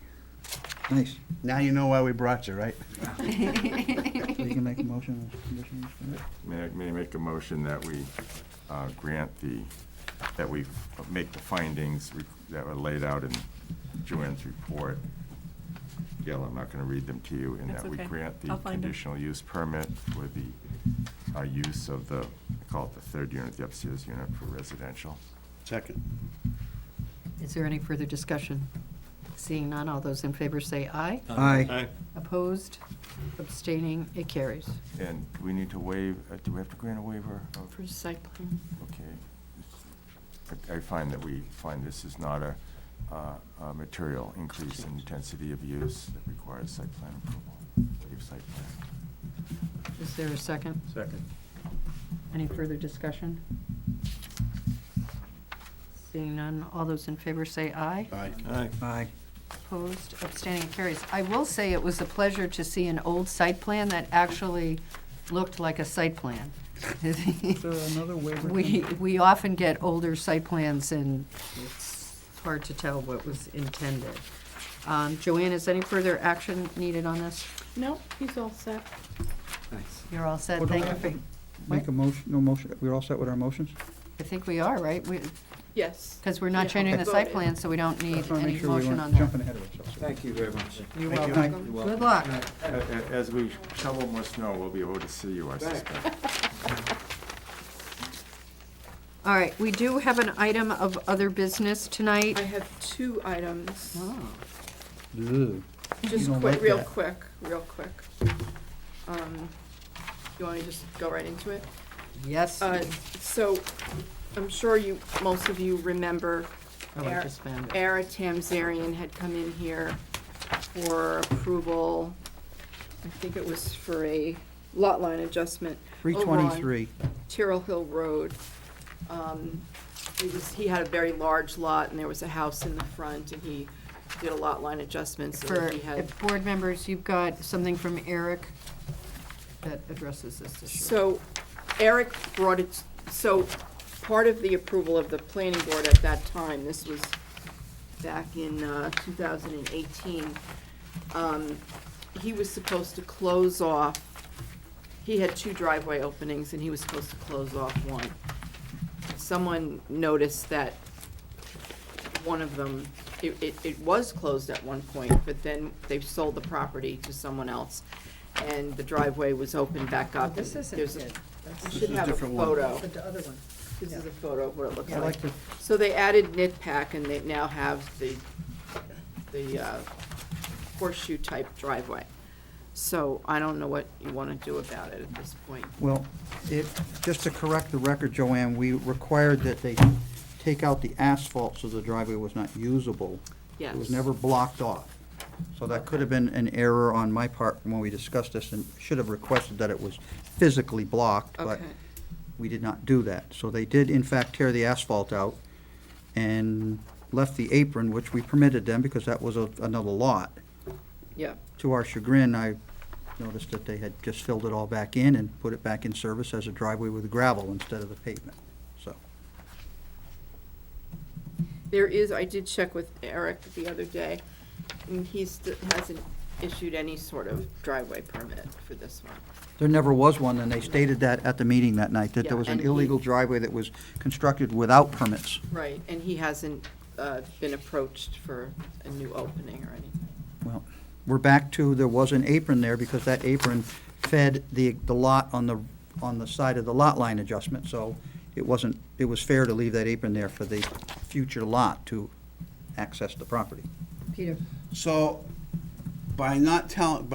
Nice. Now you know why we brought you, right? So you can make a motion on conditional use permit? May I make a motion that we that we make the findings that were laid out in Joanne's report. Gail, I'm not going to read them to you, and That's that we okay. grant the I'll find 'em. conditional use permit for the use of the, I call it the third unit, the upstairs unit for residential. Second. Is there any further discussion? Seeing none, all those in favor say aye. Aye. Opposed? Abstaining? It carries. And do we need to waive, do we have to grant a waiver of? For site plan. Okay. I find that we find this is not a material increase in intensity of use that requires site plan approval. Waive site plan. Is there a second? Second. Any further discussion? Seeing none, all those in favor say aye. Aye. Aye. Opposed, abstaining, it carries. I will say it was a pleasure to see an old site plan that actually looked like a site plan. Is there another waiver? We often get older site plans and it's hard to tell what was intended. Joanne, is any further action needed on this? No, he's all set. Thanks. You're all set, Well, thank don't you we for, have to Make a motion, no motion, we're all set with our motions? I think we are, right? Yes. Because we're not Yeah, changing the okay. site plan, so we don't need Just wanna any make sure we motion weren't on that. jumping ahead of ourselves. Thank you very much. You're Thank you. welcome. Well, Good luck. As we shovel more snow, we'll be able to see you, I suspect. All right, we do have an item of other business tonight. I have 2 items. Oh. Ugh. Just You don't quick, like real that. quick, real quick. You want me to just go right into it? Yes. So, I'm sure most of you remember Oh, I just found it. Ara Tamzarian had come in here for approval. I think it was for a lot line adjustment. over on 323. Tyrrell Hill Road. He had a very large lot and there was a house in the front and he did a lot line adjustment so For that he had. board members, you've got something from Eric that addresses this issue. So Eric brought it, so part of the approval of the planning board at that time, this was back in 2018, he was supposed to close off, he had 2 driveway openings and he was supposed to close off one. Someone noticed that one of them, it was closed at one point, but then they sold the property to someone else and the driveway was opened back up. This isn't There's a- it. You is should a have a different one. photo. The other one. This is a photo of what it looks I like. like to, So they added nitpack and they now have the horseshoe type driveway. So I don't know what you want to do about it at this point. well, just to correct the record, Joanne, we required that they take out the asphalt so the driveway was not usable. Yes. It was never blocked off. So that could have been an error on my part when we discussed this, and should have requested that it was physically blocked, but Okay. we did not do that. So they did, in fact, tear the asphalt out and left the apron, which we permitted them because that was another lot. Yeah. To our chagrin, I noticed that they had just filled it all back in and put it back in service as a driveway with gravel instead of the pavement, so. There is, I did check with Eric the other day, and he hasn't issued any sort of driveway permit for this one. There never was one, and they stated that at the meeting that night, that Yeah, there was an and he- illegal driveway that was constructed without permits. Right, and he hasn't been approached for a new opening or anything. Well, we're back to, there was an apron there because that apron fed the lot on the side of the lot line adjustment, so it was fair to leave that apron there for the future lot to access the property. Peter? So, by not telling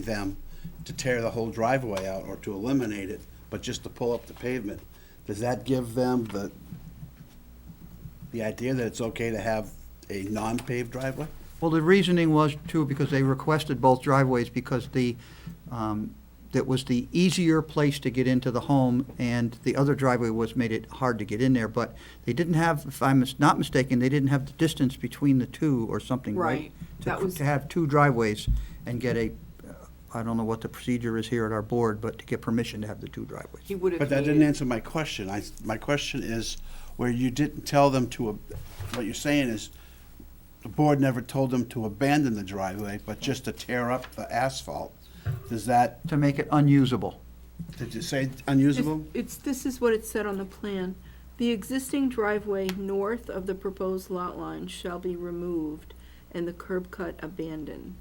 them to tear the whole driveway out or to eliminate it, but just to pull up the pavement, does that give them the idea that it's okay to have a non-paved driveway? Well, the reasoning was too, because they requested both driveways because that was the easier place to get into the home, and the other driveway made it hard to get in there, but they didn't have, if I'm not mistaken, they didn't have the distance between the two or something, right? Right. That was- To have two driveways and get I don't know what the procedure is here at our board, but to get permission to have the two driveways. He would have But that didn't needed, answer my question. My question is, where you didn't tell them what you're saying is, the board never told them to abandon the driveway, but just to tear up the asphalt. Does that, To make it unusable. did you say unusable? this is what it said on the plan. The existing driveway north of the proposed lot line shall be removed and the curb cut abandoned.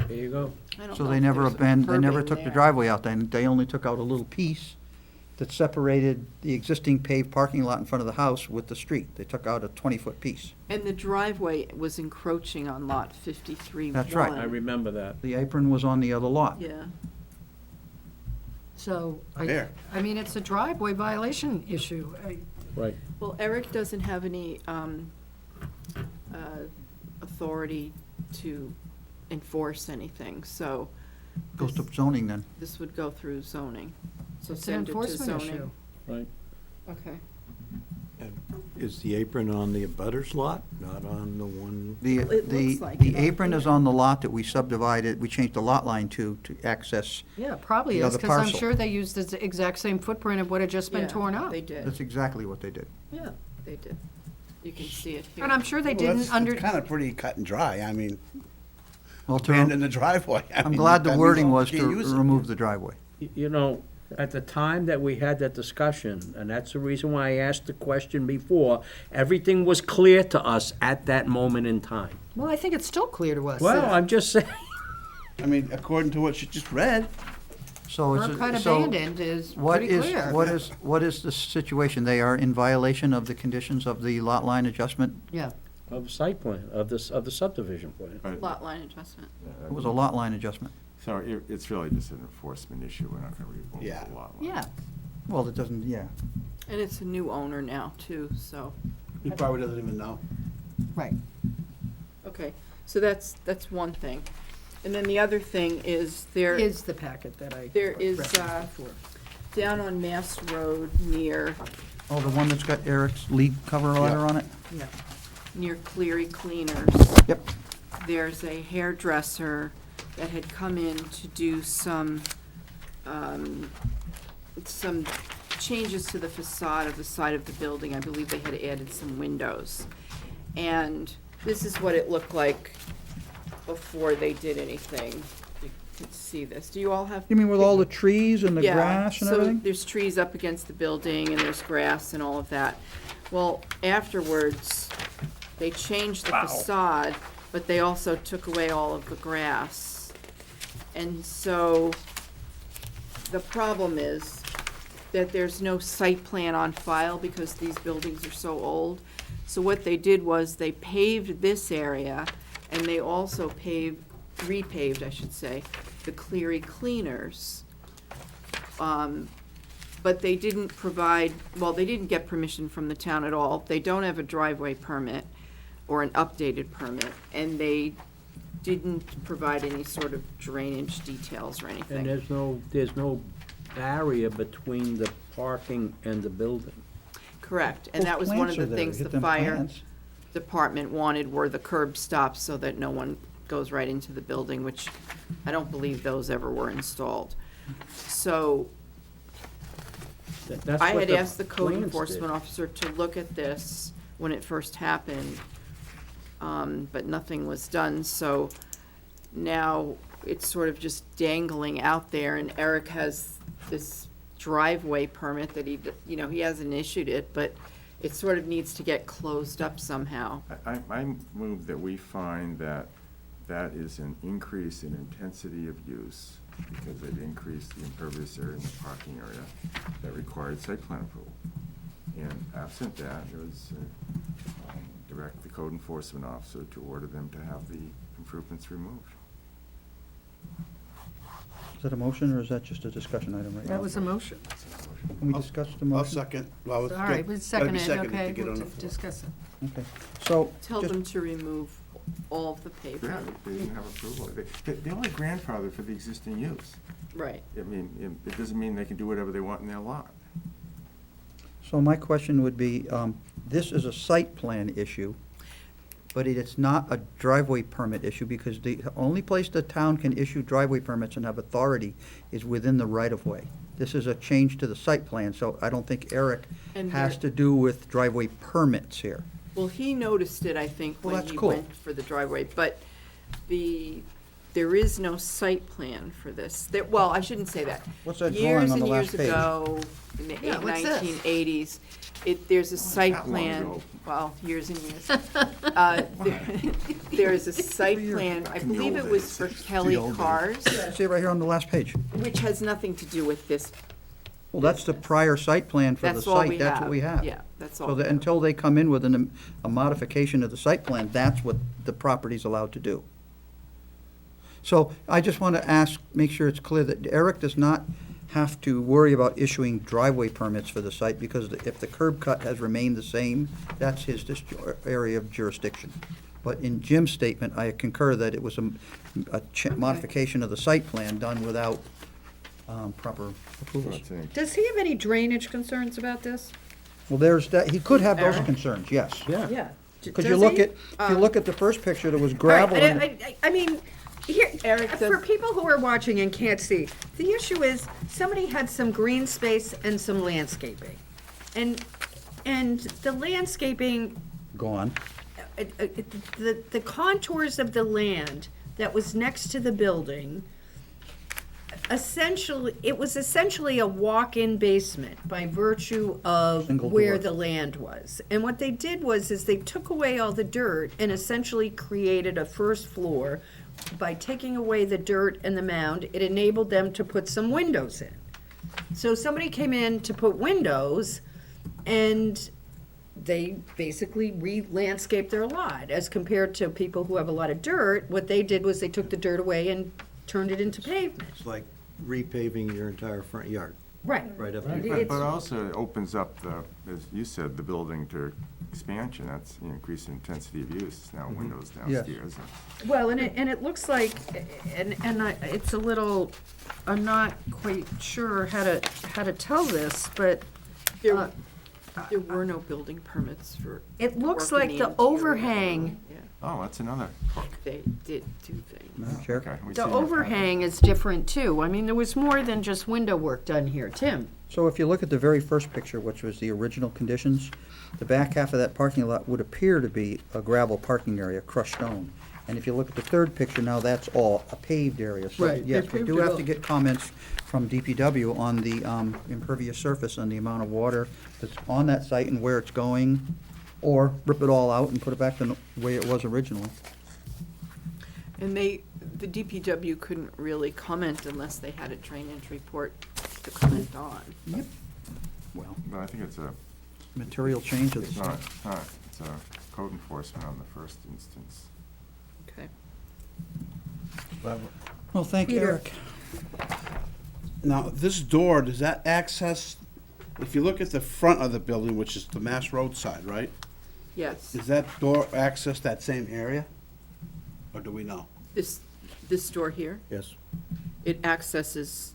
There you go. I don't So know they if never there's a abandoned, they never curbing took the there. driveway out, they only took out a little piece that separated the existing paved parking lot in front of the house with the street. They took out a 20-foot piece. And the driveway was encroaching on lot 53-1. That's right. I remember that. The apron was on the other lot. Yeah. So, There. I mean, it's a driveway violation issue. Right. Well, Eric doesn't have any authority to enforce anything, so Goes to zoning then. this would go through zoning. So It's an send it to enforcement zoning. issue. Right. Okay. Is the apron on the abutters lot, not on the one? The, It the, looks like the it on apron is here. on the lot that we subdivided, we changed the lot line to access. Yeah, probably The is, other because I'm parcel. sure they used the exact same footprint of what had just been Yeah, torn up. They did. That's exactly what they did. Yeah, they did. You can see it here. And I'm sure they Well, didn't under, It's kind of pretty cut and dry. I mean, Well, abandon the driveway. I I'm mean, glad the that means wording you was can't to use it. remove the driveway. You know, at the time that we had that discussion, and that's the reason why I asked the question before, everything was clear to us at that moment in time. well, I think it's still clear to us. Well, I'm just saying. I mean, according to what you just read, So it's, Curb cut so abandoned is what pretty is, clear. what is the situation? They are in violation of the conditions of the lot line adjustment? Yeah. Of site plan, of the subdivision plan. But- Lot line adjustment. It was a lot line adjustment. So it's really just an enforcement issue, we're not gonna remove Yeah. the lot line. Yeah. Well, it doesn't, yeah. And it's a new owner now, too, so, he probably doesn't even know. Right. okay. So that's one thing. And then the other thing is there. Is the packet that I. There is, referenced before. down on Mass Road near Oh, the one that's got Eric's lead cover letter on it? Yeah. near Cleary Cleaners. Yep. There's a hairdresser that had come in to do some changes to the facade of the side of the building. I believe they had added some windows. And this is what it looked like before they did anything. You can see this. Do you all have? You mean with all the trees and the Yeah, grass and so everything? there's trees up against the building and there's grass and all of that. Well, afterwards, they changed the facade, but they also took away all of the grass. And so the problem is that there's no site plan on file because these buildings are so old. So what they did was they paved this area and they also repaved, I should say, the Cleary Cleaners. But they didn't provide, well, they didn't get permission from the town at all. They don't have a driveway permit or an updated permit, and they didn't provide any sort of drainage details or And anything. there's no barrier between the parking and the building. Correct, and Those that was one plants of are the there. things Get the them fire plants. department wanted were the curb stops so that no one goes right into the building, which I don't believe those ever were installed. So That's I what had the asked the code plans enforcement did. officer to look at this when it first happened, but nothing was done, so now it's sort of just dangling out there, and Eric has this driveway permit that he hasn't issued it, but it sort of needs to get closed up somehow. I move that we find that that is an increase in intensity of use because it increased the impervious area in the parking area that required site plan approval. And absent that, it was direct the code enforcement officer to order them to have the improvements removed. Is that a motion, or is that just a discussion item right now? That was a motion. Can we discuss the I'll motion? second. Well, it's All right, got- we gotta second be it, seconded okay, to get we'll on the floor. discuss it. Okay, so, Tell just- them to remove all of the paper. Yeah, they didn't have approval. They only grandfather for the existing use. Right. I mean, it doesn't mean they can do whatever they want in their lot. so my question would be, this is a site plan issue, but it's not a driveway permit issue, because the only place the town can issue driveway permits and have authority is within the right-of-way. This is a change to the site plan, so I don't think Eric And has there- to do with driveway permits here. Well, he noticed it, I think, Well, when that's he cool. went for the driveway, but there is no site plan for this. Well, I shouldn't say that. What's that drawing on the last page? Years and years ago, in the Yeah, what's this? 1980s, there's a site that long plan, ago. well, years and years. There is a site plan, I in the believe old it was days. for It's the Kelly old days. Cars, See it right here on the last page. which has nothing to do with this. Well, that's the prior site plan for the That's all we site, that's what we have. Yeah, that's all. So that until they come in with a modification of the site plan, that's what the property's allowed to do. So I just want to ask, make sure it's clear that Eric does not have to worry about issuing driveway permits for the site, because if the curb cut has remained the same, that's his area of jurisdiction. But in Jim's statement, I concur that it was a modification of the site plan done without proper approvals. That's an- Does he have any drainage concerns about this? Well, there's that, he could have those Eric? concerns, yes. Yeah. Because you look at, if you look at the first picture, there was gravel All right, and I mean, here, Eric, for people who are watching and can't see, the issue is, somebody had some green space and some landscaping. And the landscaping, gone. the contours of the land that was next to the building, it was essentially a walk-in basement by virtue of Single where door. the land was. And what they did was, they took away all the dirt and essentially created a first floor. By taking away the dirt and the mound, it enabled them to put some windows in. So somebody came in to put windows, and they basically re-landscaped their lot. As compared to people who have a lot of dirt, what they did was they took the dirt away and turned it into pavement. It's like repaving your entire front yard, Right. right up It- to But it's- also it opens up the, as you said, the building to expansion. That's increased intensity of use, now windows Yes. downstairs. Well, and it looks like, it's a little, I'm not quite sure how to tell this, but There were no building permits for. it looks work like in the interior. overhang, Yeah, Oh, that's another hook. they did do things. Madam Chair? Okay, we the see that. overhang is different too. I mean, there was more than just window work done here. Tim? So if you look at the very first picture, which was the original conditions, the back half of that parking lot would appear to be a gravel parking area, crushed stone. And if you look at the third picture, now that's all a paved area. So, Right, they yes, we paved do it have up. to get comments from DPW on the impervious surface and the amount of water that's on that site and where it's going, or rip it all out and put it back the way it was originally. And the DPW couldn't really comment unless they had a drainage report to comment on. Well, But I think it's a, material change of the it's site. not, it's a code enforcement on the first instance. Okay. Well, thank you, Peter. Eric. Now, this door, does that access, if you look at the front of the building, which is the Mass Road side, right? Yes, Does that door access that same area? Or do we know? this door here, Yes, it accesses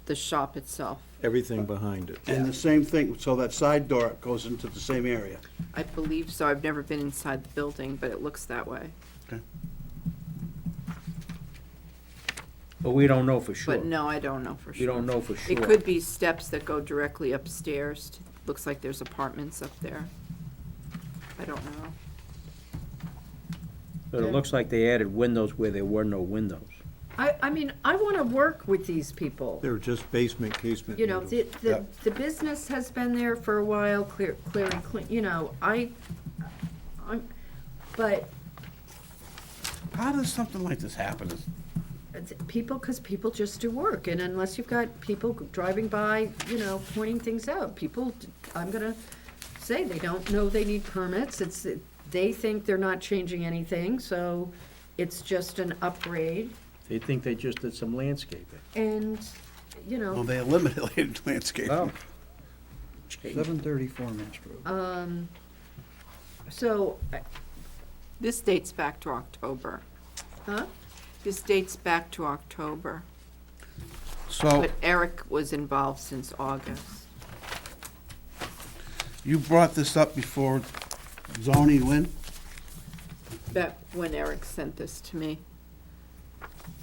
the shop itself. everything behind it. And the same thing, so that side door goes into the same area? I believe so. I've never been inside the building, but it looks that way. Okay. But we don't know for sure. But no, I don't know for sure. We don't know for sure. It could be steps that go directly upstairs. Looks like there's apartments up there. I don't know. But it looks like they added windows where there were no windows. I mean, I want to work with these people. They're just basement casement. You know, windows. the business has been there for a while, clearing, you know, but How does something like this happen? because people just do work, and unless you've got people driving by, you know, pointing things out, people, I'm gonna say, they don't know they need permits, they think they're not changing anything, so it's just an upgrade, They think they just did some landscaping. and, you Well, know, they eliminated landscaping. Oh. 734 Mast Road. so, This dates back to October. huh? This dates back to October, So but Eric was involved since August. you brought this up before zoning, Lynn? That, when Eric sent this to me.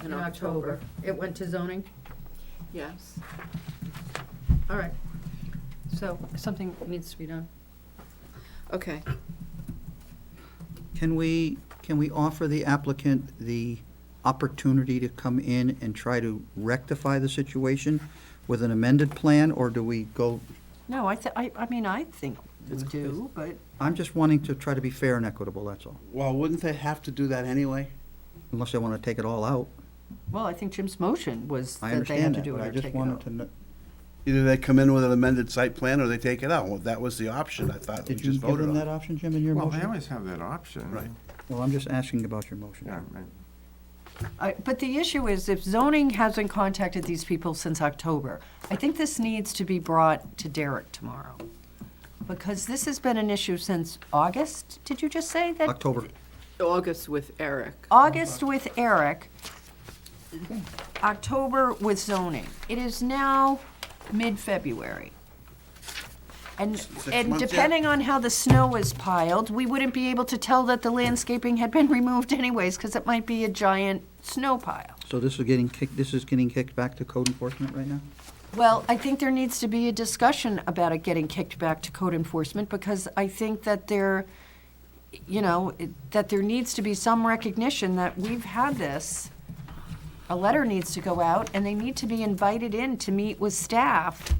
In October. It went to zoning? Yes. All right. So, something needs to be done. Okay. Can we offer the applicant the opportunity to come in and try to rectify the situation with an amended plan, or do we go, No, I mean, I think we do, but. I'm just wanting to try to be fair and equitable, that's all. Well, wouldn't they have to do that anyway? Unless they want to take it all out. Well, I think Jim's motion was I that they had understand to that, do but it I or just take it wanted out. to know. Either they come in with an amended site plan or they take it out. Well, that was the option, I thought we Did you just give voted them on. that option, Jim, in your Well, they motion? always have that option. Right. Well, I'm just asking about your motion. Yeah, right. But the issue is, if zoning hasn't contacted these people since October, I think this needs to be brought to Derek tomorrow. Because this has been an issue since August, did you just say that? October. August with Eric. August with Eric, October with zoning. It is now mid-February. And, Six and months yet? depending on how the snow is piled, we wouldn't be able to tell that the landscaping had been removed anyways, because it might be a giant snow pile. So this is getting kicked back to code enforcement right now? Well, I think there needs to be a discussion about it getting kicked back to code enforcement, because I think that there, you know, that there needs to be some recognition that we've had this. A letter needs to go out, and they need to be invited in to meet with staff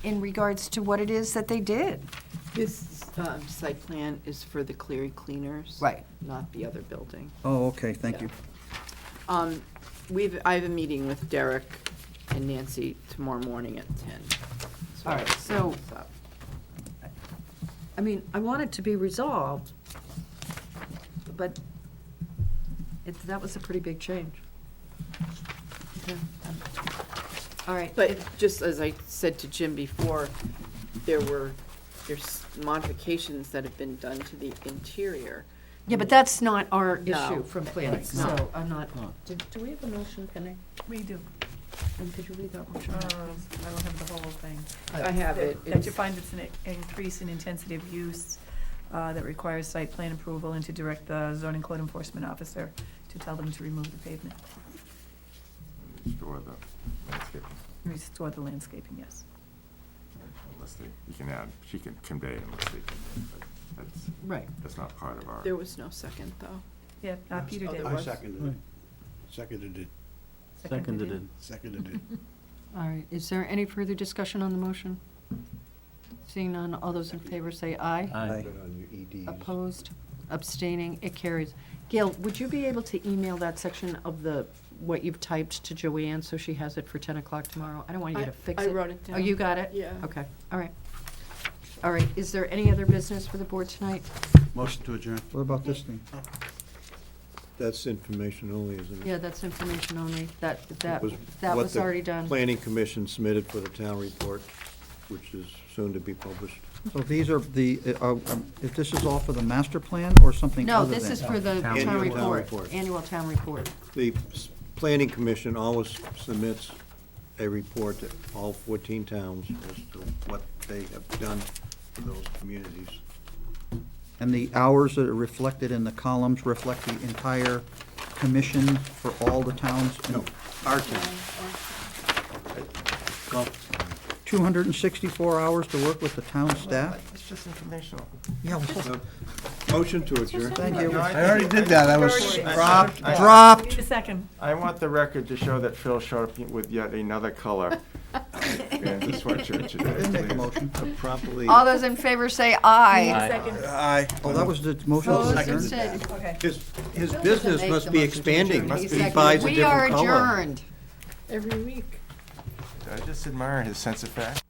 in regards to what it is that they did. This site plan is for the Cleary Cleaners. Right. Not the other building. Oh, okay, thank you. I have a meeting with Derek and Nancy tomorrow morning at 10. All right, so- I mean, I want it to be resolved, but that was a pretty big change. Okay. All right. But just as I said to Jim before, there's modifications that have been done to the interior. Yeah, but that's not our No. issue from planning, Right, so no. I'm not, do we have a motion, Penny? We do. And could you read that motion? I don't have the whole thing. I have it. That you It's- find it's an increase in intensity of use that requires site plan approval and to direct the zoning code enforcement officer to tell them to remove the pavement, Restore the landscaping, restore the landscaping, yes. unless they, you can add, she can convey unless they can, but Right. that's not part of our. There was no second, though. Yeah, Peter did. there I was. seconded it. Seconded it. Seconded it. Seconded it. All right, is there any further discussion on the motion? Seeing none, all those in favor say aye. Aye. On your EDs. Opposed, abstaining, it carries. Gail, would you be able to email that section of what you've typed to Joanne, so she has it for 10 o'clock tomorrow? I don't want you to fix I it. wrote it Oh, down. you got it? Yeah. Okay, all right. All right, is there any other business for the board tonight? Motion to adjourn. What about this thing? That's information only, isn't it? Yeah, that's information only. That It was what already the done. Planning Commission submitted for the town report, which is soon to be published. So these are if this is all for the master plan or something No, other than? this is for the Annual town town report, report. annual town report. The Planning Commission always submits a report to all 14 towns as to what they have done for those communities. And the hours that are reflected in the columns reflect the entire commission for all the towns? No, our town. Well, 264 hours to work with the town staff? It's just informational. Yeah, well, no, Motion to adjourn. Thank you. I already did that, I was, Dropped. Need a second. I want the record to show that Phil showed up with yet another color. And the sweatshirt today. Didn't make a please. motion. Properly, All those in favor say aye. Second. aye. Oh, that was the motion. to Opposed, adjourn? abstained. Okay. his business Make must the be motion to expanding. adjourn. He He seconded. buys a We are different color. adjourned. Every week. I just admire his sense of fact.